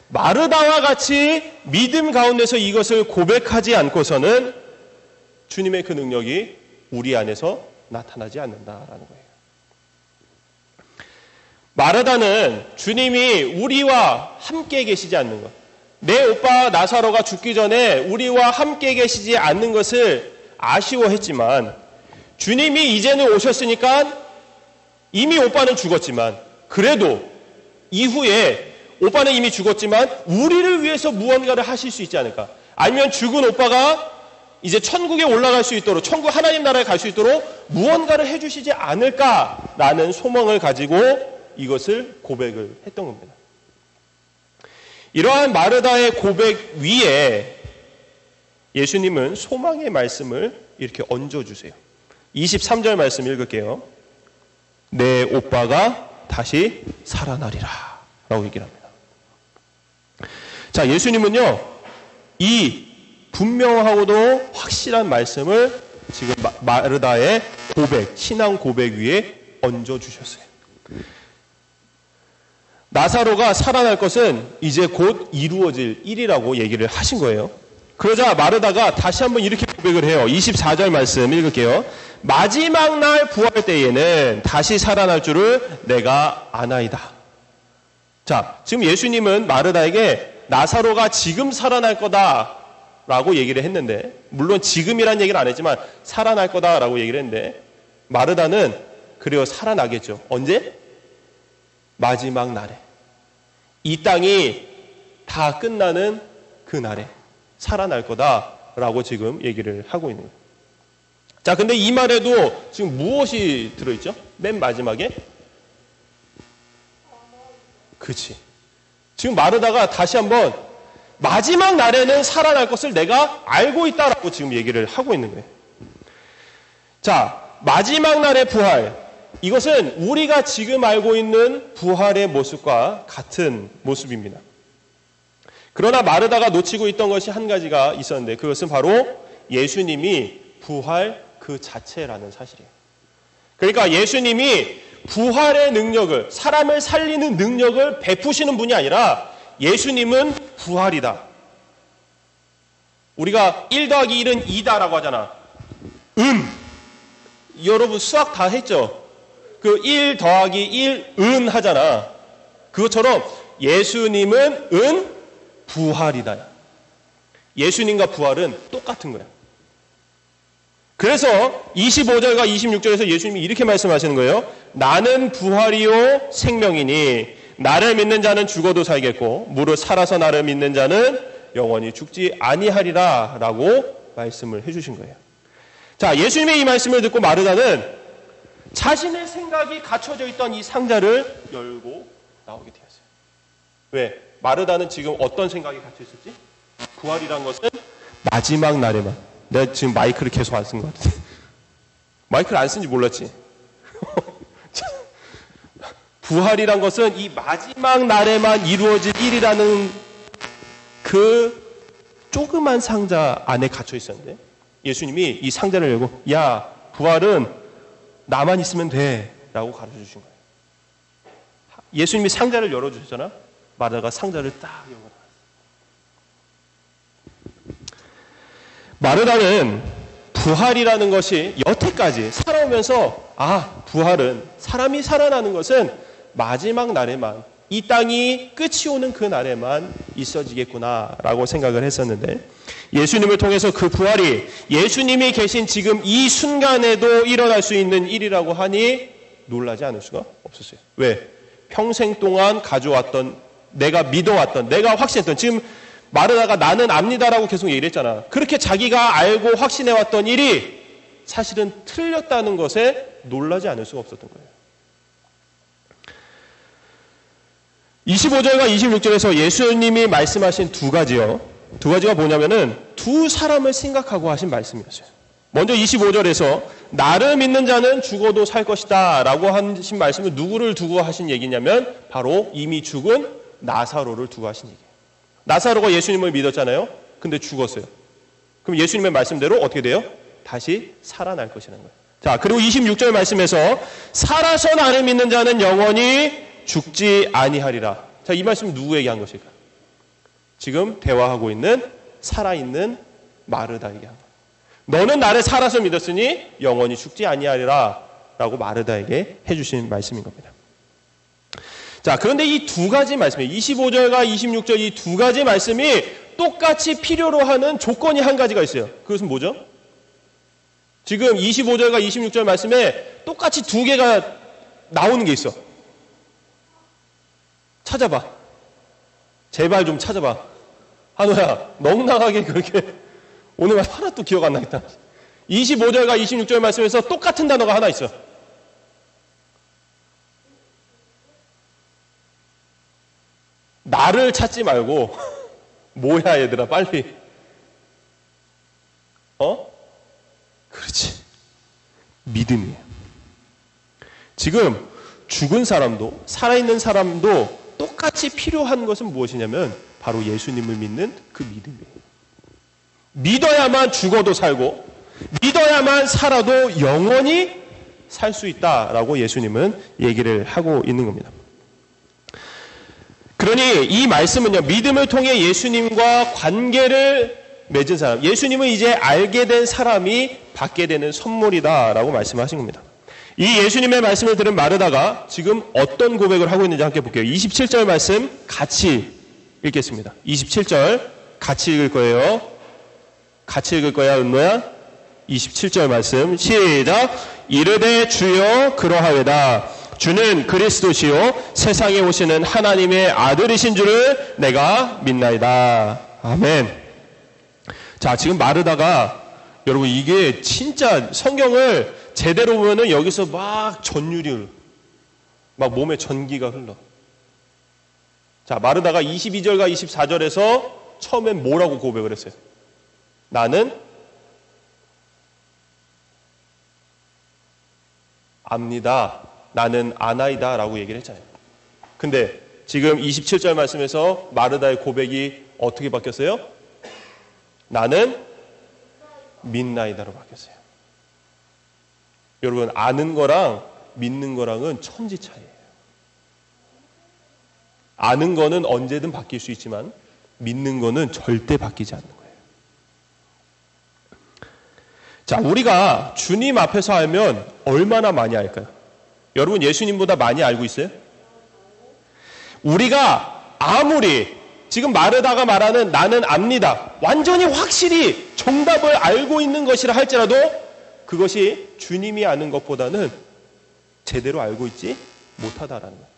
마르다와 같이 믿음 가운데서 이것을 고백하지 않고서는 주님의 그 능력이 우리 안에서 나타나지 않는다라는 거예요. 마르다는 주님이 우리와 함께 계시지 않는 것, 내 오빠 나사로가 죽기 전에 우리와 함께 계시지 않는 것을 아쉬워했지만 주님이 이제는 오셨으니까 이미 오빠는 죽었지만 그래도 이후에 오빠는 이미 죽었지만 우리를 위해서 무언가를 하실 수 있지 않을까? 아니면 죽은 오빠가 이제 천국에 올라갈 수 있도록, 천국 하나님 나라에 갈 수 있도록 무언가를 해주시지 않을까라는 소망을 가지고 이것을 고백을 했던 겁니다. 이러한 마르다의 고백 위에 예수님은 소망의 말씀을 이렇게 얹어주세요. 23절 말씀 읽을게요. 내 오빠가 다시 살아나리라 라고 얘기를 합니다. 자, 예수님은요, 이 분명하고도 확실한 말씀을 지금 마르다의 고백, 신앙 고백 위에 얹어주셨어요. 나사로가 살아날 것은 이제 곧 이루어질 일이라고 얘기를 하신 거예요. 그러자 마르다가 다시 한번 이렇게 고백을 해요. 24절 말씀 읽을게요. 마지막 날 부활 때에는 다시 살아날 줄을 내가 아나이다. 자, 지금 예수님은 마르다에게 나사로가 지금 살아날 거다라고 얘기를 했는데, 물론 지금이란 얘기를 안 했지만 살아날 거다라고 얘기를 했는데, 마르다는 그래요, 살아나겠죠. 언제? 마지막 날에. 이 땅이 다 끝나는 그 날에 살아날 거다라고 지금 얘기를 하고 있는 거예요. 자, 근데 이 말에도 지금 무엇이 들어있죠? 맨 마지막에? 그렇지. 지금 마르다가 다시 한번 마지막 날에는 살아날 것을 내가 알고 있다라고 지금 얘기를 하고 있는 거예요. 자, 마지막 날의 부활. 이것은 우리가 지금 알고 있는 부활의 모습과 같은 모습입니다. 그러나 마르다가 놓치고 있던 것이 한 가지가 있었는데 그것은 바로 예수님이 부활 그 자체라는 사실이에요. 그러니까 예수님이 부활의 능력을, 사람을 살리는 능력을 베푸시는 분이 아니라 예수님은 부활이다. 우리가 1 더하기 1은 2다라고 하잖아. 여러분 수학 다 했죠? 그 1 더하기 1 하잖아. 그것처럼 예수님은 부활이다. 예수님과 부활은 똑같은 거야. 그래서 25절과 26절에서 예수님이 이렇게 말씀하시는 거예요. 나는 부활이요 생명이니 나를 믿는 자는 죽어도 살겠고 무릇 살아서 나를 믿는 자는 영원히 죽지 아니하리라 라고 말씀을 해주신 거예요. 자, 예수님의 이 말씀을 듣고 마르다는 자신의 생각이 갖춰져 있던 이 상자를 열고 나오게 되었어요. 왜? 마르다는 지금 어떤 생각이 갇혀 있었지? 부활이란 것은 마지막 날에만. 내가 지금 마이크를 계속 안 쓴 것 같아. 마이크를 안 쓴지 몰랐지? 부활이란 것은 이 마지막 날에만 이루어질 일이라는 그 조그만 상자 안에 갇혀 있었는데 예수님이 이 상자를 열고 야, 부활은 나만 있으면 돼 라고 가르쳐 주신 거예요. 예수님이 상자를 열어주셨잖아. 마르다가 상자를 딱 열고 나왔어요. 마르다는 부활이라는 것이 여태까지 살아오면서 부활은, 사람이 살아나는 것은 마지막 날에만, 이 땅이 끝이 오는 그 날에만 있어지겠구나라고 생각을 했었는데 예수님을 통해서 그 부활이 예수님이 계신 지금 이 순간에도 일어날 수 있는 일이라고 하니 놀라지 않을 수가 없었어요. 왜? 평생 동안 가져왔던, 내가 믿어왔던, 내가 확신했던, 지금 마르다가 나는 압니다라고 계속 얘기를 했잖아. 그렇게 자기가 알고 확신해왔던 일이 사실은 틀렸다는 것에 놀라지 않을 수가 없었던 거예요. 25절과 26절에서 예수님이 말씀하신 두 가지요. 두 가지가 뭐냐면은 두 사람을 생각하고 하신 말씀이었어요. 먼저 25절에서 나를 믿는 자는 죽어도 살 것이다 라고 하신 말씀은 누구를 두고 하신 얘기냐면 바로 이미 죽은 나사로를 두고 하신 얘기예요. 나사로가 예수님을 믿었잖아요. 근데 죽었어요. 그럼 예수님의 말씀대로 어떻게 돼요? 다시 살아날 것이라는 거예요. 자, 그리고 26절 말씀에서 살아서 나를 믿는 자는 영원히 죽지 아니하리라. 자, 이 말씀은 누구에게 한 것일까? 지금 대화하고 있는 살아있는 마르다에게 한 거예요. 너는 나를 살아서 믿었으니 영원히 죽지 아니하리라 라고 마르다에게 해주신 말씀인 겁니다. 자, 그런데 이 두 가지 말씀, 25절과 26절 이 두 가지 말씀이 똑같이 필요로 하는 조건이 한 가지가 있어요. 그것은 뭐죠? 지금 25절과 26절 말씀에 똑같이 두 개가 나오는 게 있어. 찾아봐. 제발 좀 찾아봐. 한우야, 넉넉하게 그렇게 오늘 하나도 기억 안 나겠다. 25절과 26절 말씀에서 똑같은 단어가 하나 있어. 나를 찾지 말고 뭐야 얘들아 빨리. 그렇지. 믿음이에요. 지금 죽은 사람도 살아있는 사람도 똑같이 필요한 것은 무엇이냐면 바로 예수님을 믿는 그 믿음이에요. 믿어야만 죽어도 살고 믿어야만 살아도 영원히 살 수 있다라고 예수님은 얘기를 하고 있는 겁니다. 그러니 이 말씀은요, 믿음을 통해 예수님과 관계를 맺은 사람, 예수님을 이제 알게 된 사람이 받게 되는 선물이다라고 말씀하신 겁니다. 이 예수님의 말씀을 들은 마르다가 지금 어떤 고백을 하고 있는지 함께 볼게요. 27절 말씀 같이 읽겠습니다. 27절 같이 읽을 거예요. 같이 읽을 거야, 은노야. 27절 말씀 시작. 이르되 주여 그러하외다. 주는 그리스도시요 세상에 오시는 하나님의 아들이신 줄을 내가 믿나이다. 아멘. 자, 지금 마르다가 여러분 이게 진짜 성경을 제대로 보면은 여기서 막 전율이 막 몸에 전기가 흘러. 자, 마르다가 22절과 24절에서 처음엔 뭐라고 고백을 했어요? 나는 압니다. 나는 아나이다 라고 얘기를 했잖아요. 근데 지금 27절 말씀에서 마르다의 고백이 어떻게 바뀌었어요? 나는 믿나이다로 바뀌었어요. 여러분 아는 거랑 믿는 거랑은 천지 차이예요. 아는 거는 언제든 바뀔 수 있지만 믿는 거는 절대 바뀌지 않는 거예요. 자, 우리가 주님 앞에서 알면 얼마나 많이 알까요? 여러분 예수님보다 많이 알고 있어요? 우리가 아무리 지금 마르다가 말하는 나는 압니다. 완전히 확실히 정답을 알고 있는 것이라 할지라도 그것이 주님이 아는 것보다는 제대로 알고 있지 못하다라는 거예요.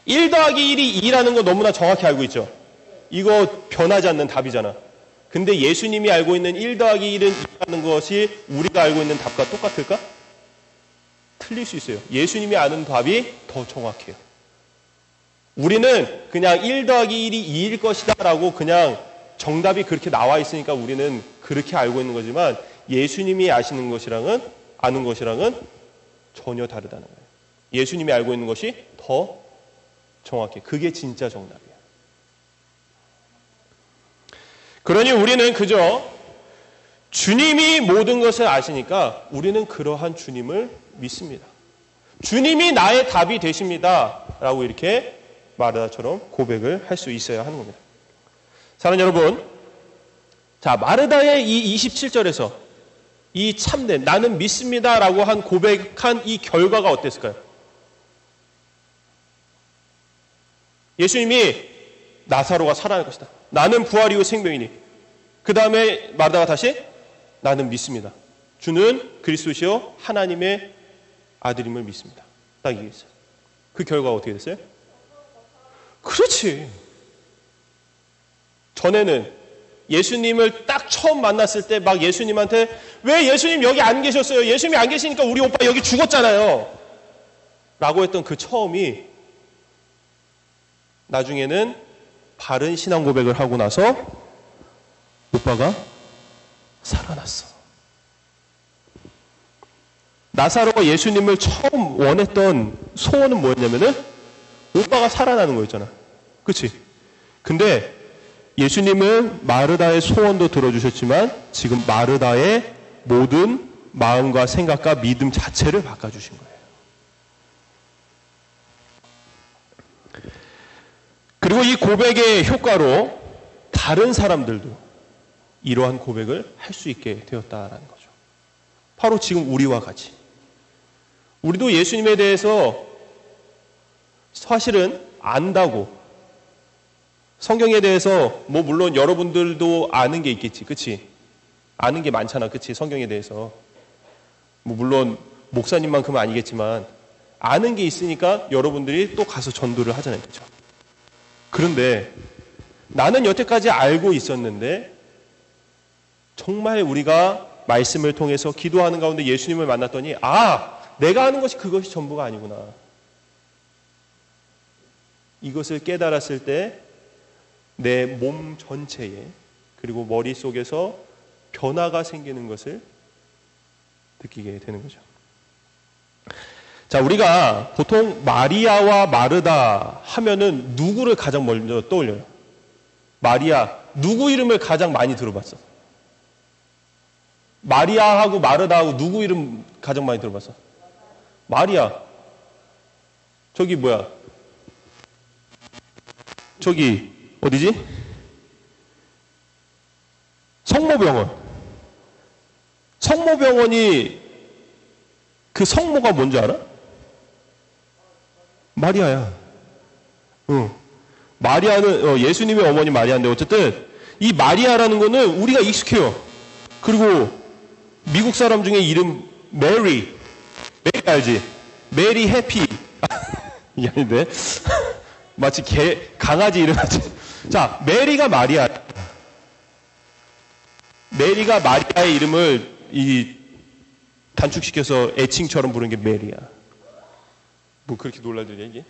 1 더하기 1이 2라는 거 너무나 정확히 알고 있죠. 이거 변하지 않는 답이잖아. 근데 예수님이 알고 있는 1 더하기 1은 2라는 것이 우리가 알고 있는 답과 똑같을까? 틀릴 수 있어요. 예수님이 아는 답이 더 정확해요. 우리는 그냥 1 더하기 1이 2일 것이다 라고 그냥 정답이 그렇게 나와 있으니까 우리는 그렇게 알고 있는 거지만 예수님이 아시는 것이랑은 아는 것이랑은 전혀 다르다는 거예요. 예수님이 알고 있는 것이 더 정확해. 그게 진짜 정답이에요. 그러니 우리는 그저 주님이 모든 것을 아시니까 우리는 그러한 주님을 믿습니다. 주님이 나의 답이 되십니다 라고 이렇게 마르다처럼 고백을 할 수 있어야 하는 겁니다. 사랑하는 여러분, 자 마르다의 이 27절에서 이 참된 나는 믿습니다 라고 한 고백한 이 결과가 어땠을까요? 예수님이 나사로가 살아날 것이다. 나는 부활이요 생명이니. 그 다음에 마르다가 다시 나는 믿습니다. 주는 그리스도시요 하나님의 아들임을 믿습니다. 딱 이게 있어요. 그 결과가 어떻게 됐어요? 그렇지. 전에는 예수님을 딱 처음 만났을 때 막 예수님한테 왜 예수님 여기 안 계셨어요? 예수님이 안 계시니까 우리 오빠 여기 죽었잖아요. 라고 했던 그 처음이 나중에는 바른 신앙 고백을 하고 나서 오빠가 살아났어. 나사로가 예수님을 처음 원했던 소원은 뭐였냐면은 오빠가 살아나는 거였잖아. 그치? 근데 예수님은 마르다의 소원도 들어주셨지만 지금 마르다의 모든 마음과 생각과 믿음 자체를 바꿔주신 거예요. 그리고 이 고백의 효과로 다른 사람들도 이러한 고백을 할 수 있게 되었다라는 거죠. 바로 지금 우리와 같이. 우리도 예수님에 대해서 사실은 안다고 성경에 대해서 뭐 물론 여러분들도 아는 게 있겠지. 그치? 아는 게 많잖아. 그치? 성경에 대해서. 뭐 물론 목사님만큼은 아니겠지만 아는 게 있으니까 여러분들이 또 가서 전도를 하잖아요. 그렇죠? 그런데 나는 여태까지 알고 있었는데 정말 우리가 말씀을 통해서 기도하는 가운데 예수님을 만났더니 내가 아는 것이 그것이 전부가 아니구나. 이것을 깨달았을 때 내 몸 전체에 그리고 머릿속에서 변화가 생기는 것을 느끼게 되는 거죠. 자, 우리가 보통 마리아와 마르다 하면은 누구를 가장 먼저 떠올려요? 마리아, 누구 이름을 가장 많이 들어봤어? 마리아하고 마르다하고 누구 이름 가장 많이 들어봤어? 마리아. 저기 뭐야? 저기 어디지? 성모병원. 성모병원이 그 성모가 뭔지 알아? 마리아야. 마리아는 예수님의 어머니 마리아인데 어쨌든 이 마리아라는 거는 우리가 익숙해요. 그리고 미국 사람 중에 이름 메리 알지? 메리 해피. 이게 아닌데 마치 강아지 이름 같이. 자, 메리가 마리아. 메리가 마리아의 이름을 단축시켜서 애칭처럼 부르는 게 메리야. 뭐 그렇게 놀라더냐 이게?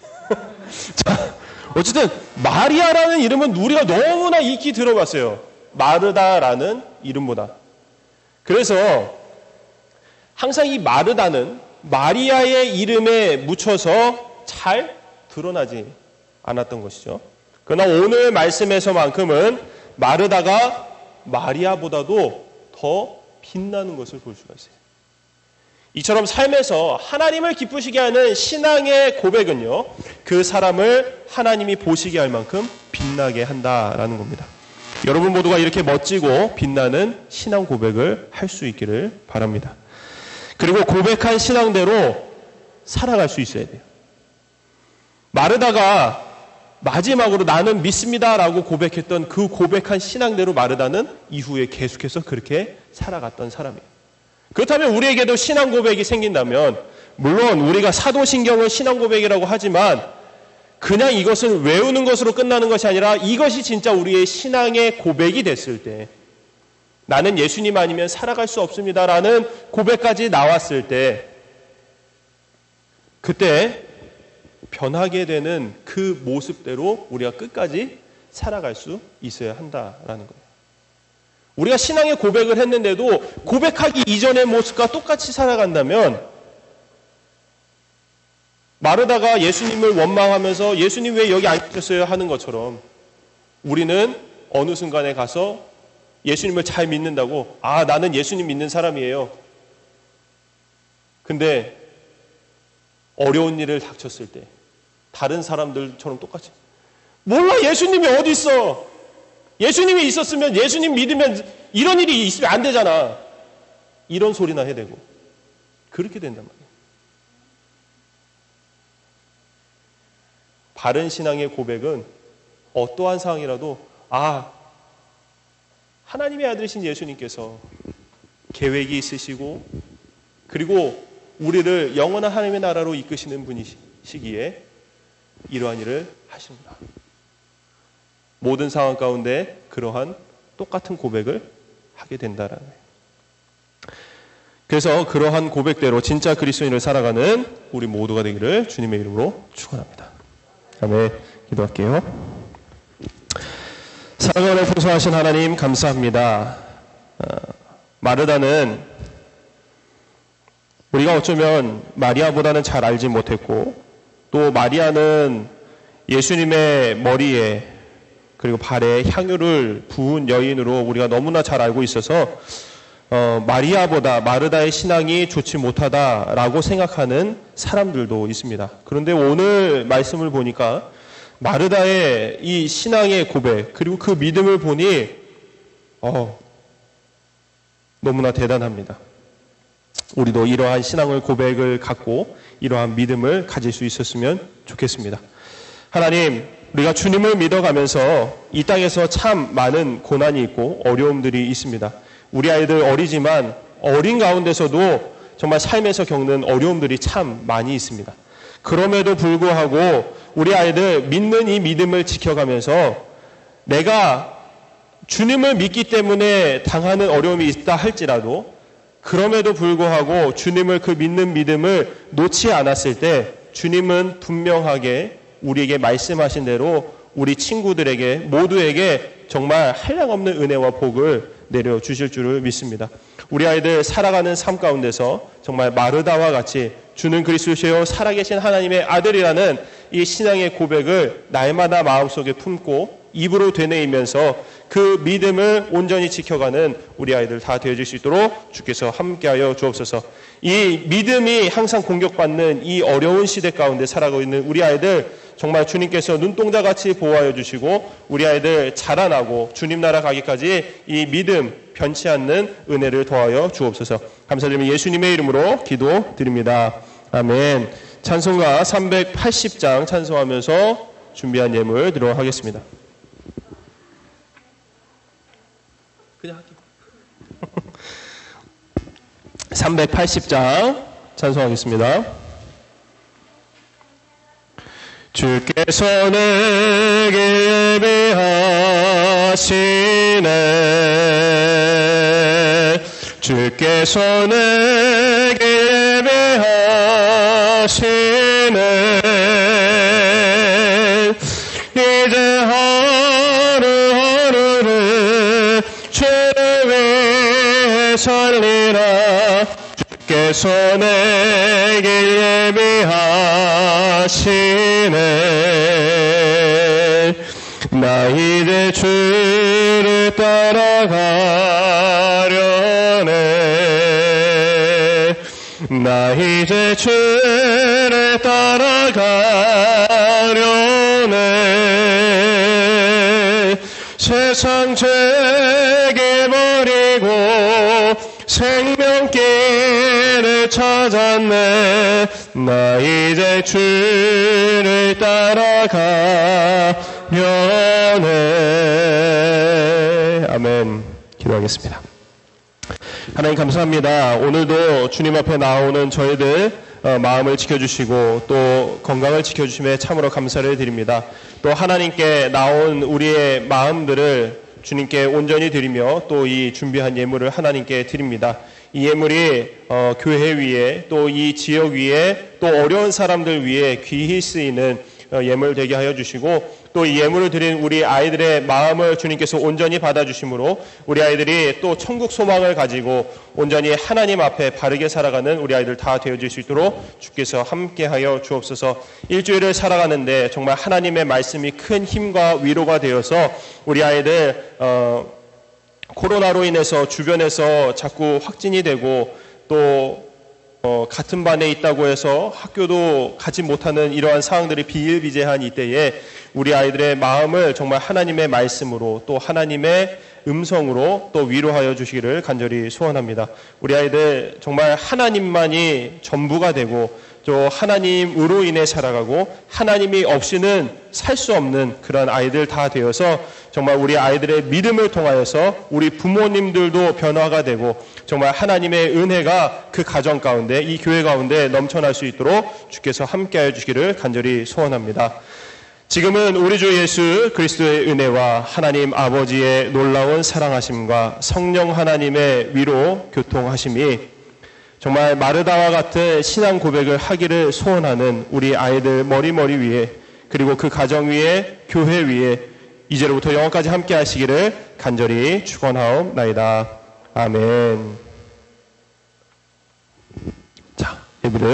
자, 어쨌든 마리아라는 이름은 우리가 너무나 익히 들어봤어요. 마르다라는 이름보다. 그래서 항상 이 마르다는 마리아의 이름에 묻혀서 잘 드러나지 않았던 것이죠. 그러나 오늘 말씀에서만큼은 마르다가 마리아보다도 더 빛나는 것을 볼 수가 있어요. 이처럼 삶에서 하나님을 기쁘시게 하는 신앙의 고백은요, 그 사람을 하나님이 보시게 할 만큼 빛나게 한다라는 겁니다. 여러분 모두가 이렇게 멋지고 빛나는 신앙 고백을 할 수 있기를 바랍니다. 그리고 고백한 신앙대로 살아갈 수 있어야 돼요. 마르다가 마지막으로 나는 믿습니다라고 고백했던 그 고백한 신앙대로 마르다는 이후에 계속해서 그렇게 살아갔던 사람이에요. 그렇다면 우리에게도 신앙 고백이 생긴다면, 물론 우리가 사도신경을 신앙 고백이라고 하지만 그냥 이것을 외우는 것으로 끝나는 것이 아니라 이것이 진짜 우리의 신앙의 고백이 됐을 때, 나는 예수님 아니면 살아갈 수 없습니다라는 고백까지 나왔을 때, 그때 변하게 되는 그 모습대로 우리가 끝까지 살아갈 수 있어야 한다라는 거예요. 우리가 신앙의 고백을 했는데도 고백하기 이전의 모습과 똑같이 살아간다면, 마르다가 예수님을 원망하면서 예수님 왜 여기 안 계셨어요 하는 것처럼 우리는 어느 순간에 가서 예수님을 잘 믿는다고, 나는 예수님 믿는 사람이에요. 근데 어려운 일을 닥쳤을 때 다른 사람들처럼 똑같이, 몰라, 예수님이 어디 있어? 예수님이 있었으면, 예수님 믿으면 이런 일이 있으면 안 되잖아. 이런 소리나 해대고 그렇게 된단 말이에요. 바른 신앙의 고백은 어떠한 상황이라도 하나님의 아들이신 예수님께서 계획이 있으시고 그리고 우리를 영원한 하나님의 나라로 이끄시는 분이시기에 이러한 일을 하십니다. 모든 상황 가운데 그러한 똑같은 고백을 하게 된다라는 거예요. 그래서 그러한 고백대로 진짜 그리스도인을 살아가는 우리 모두가 되기를 주님의 이름으로 축원합니다. 아멘. 기도할게요. 사랑하는 풍성하신 하나님 감사합니다. 마르다는 우리가 어쩌면 마리아보다는 잘 알지 못했고, 또 마리아는 예수님의 머리에 그리고 발에 향유를 부은 여인으로 우리가 너무나 잘 알고 있어서 마리아보다 마르다의 신앙이 좋지 못하다라고 생각하는 사람들도 있습니다. 그런데 오늘 말씀을 보니까 마르다의 이 신앙의 고백 그리고 그 믿음을 보니 너무나 대단합니다. 우리도 이러한 신앙을 고백을 갖고 이러한 믿음을 가질 수 있었으면 좋겠습니다. 하나님, 우리가 주님을 믿어가면서 이 땅에서 참 많은 고난이 있고 어려움들이 있습니다. 우리 아이들 어리지만 어린 가운데서도 정말 삶에서 겪는 어려움들이 참 많이 있습니다. 그럼에도 불구하고 우리 아이들 믿는 이 믿음을 지켜가면서 내가 주님을 믿기 때문에 당하는 어려움이 있다 할지라도 그럼에도 불구하고 주님을 그 믿는 믿음을 놓지 않았을 때 주님은 분명하게 우리에게 말씀하신 대로 우리 친구들에게 모두에게 정말 한량없는 은혜와 복을 내려주실 줄을 믿습니다. 우리 아이들 살아가는 삶 가운데서 정말 마르다와 같이 주는 그리스도시요 살아계신 하나님의 아들이라는 이 신앙의 고백을 날마다 마음속에 품고 입으로 되뇌이면서 그 믿음을 온전히 지켜가는 우리 아이들 다 되어질 수 있도록 주께서 함께하여 주옵소서. 이 믿음이 항상 공격받는 이 어려운 시대 가운데 살아가고 있는 우리 아이들 정말 주님께서 눈동자같이 보호하여 주시고 우리 아이들 자라나고 주님 나라 가기까지 이 믿음 변치 않는 은혜를 더하여 주옵소서. 감사드리며 예수님의 이름으로 기도드립니다. 아멘. 찬송가 380장 찬송하면서 준비한 예물 드리도록 하겠습니다. 그냥 할게요. 380장 찬송하겠습니다. 주께서 내게 예배하시네. 주께서 내게 예배하시네. 이제 하루하루를 주를 위해 살리라. 주께서 내게 예배하시네. 나 이제 주를 따라가려네. 나 이제 주를 따라가려네. 세상 죄게 버리고 생명길을 찾았네. 나 이제 주를 따라가려네. 아멘. 기도하겠습니다. 하나님 감사합니다. 오늘도 주님 앞에 나오는 저희들 마음을 지켜주시고 또 건강을 지켜주심에 참으로 감사를 드립니다. 또 하나님께 나온 우리의 마음들을 주님께 온전히 드리며 또 이 준비한 예물을 하나님께 드립니다. 이 예물이 교회 위에 또 이 지역 위에 또 어려운 사람들 위에 귀히 쓰이는 예물 되게 하여 주시고 또 이 예물을 드린 우리 아이들의 마음을 주님께서 온전히 받아주심으로 우리 아이들이 또 천국 소망을 가지고 온전히 하나님 앞에 바르게 살아가는 우리 아이들 다 되어질 수 있도록 주께서 함께하여 주옵소서. 일주일을 살아가는데 정말 하나님의 말씀이 큰 힘과 위로가 되어서 우리 아이들 코로나로 인해서 주변에서 자꾸 확진이 되고 또 같은 반에 있다고 해서 학교도 가지 못하는 이러한 상황들이 비일비재한 이때에 우리 아이들의 마음을 정말 하나님의 말씀으로 또 하나님의 음성으로 또 위로하여 주시기를 간절히 소원합니다. 우리 아이들 정말 하나님만이 전부가 되고 또 하나님으로 인해 살아가고 하나님이 없이는 살 수 없는 그런 아이들 다 되어서 정말 우리 아이들의 믿음을 통하여서 우리 부모님들도 변화가 되고 정말 하나님의 은혜가 그 가정 가운데 이 교회 가운데 넘쳐날 수 있도록 주께서 함께하여 주시기를 간절히 소원합니다. 지금은 우리 주 예수 그리스도의 은혜와 하나님 아버지의 놀라운 사랑하심과 성령 하나님의 위로 교통하심이 정말 마르다와 같은 신앙 고백을 하기를 소원하는 우리 아이들 머리머리 위에 그리고 그 가정 위에 교회 위에 이제로부터 영원까지 함께 하시기를 간절히 축원하옵나이다. 아멘. 자, 예배를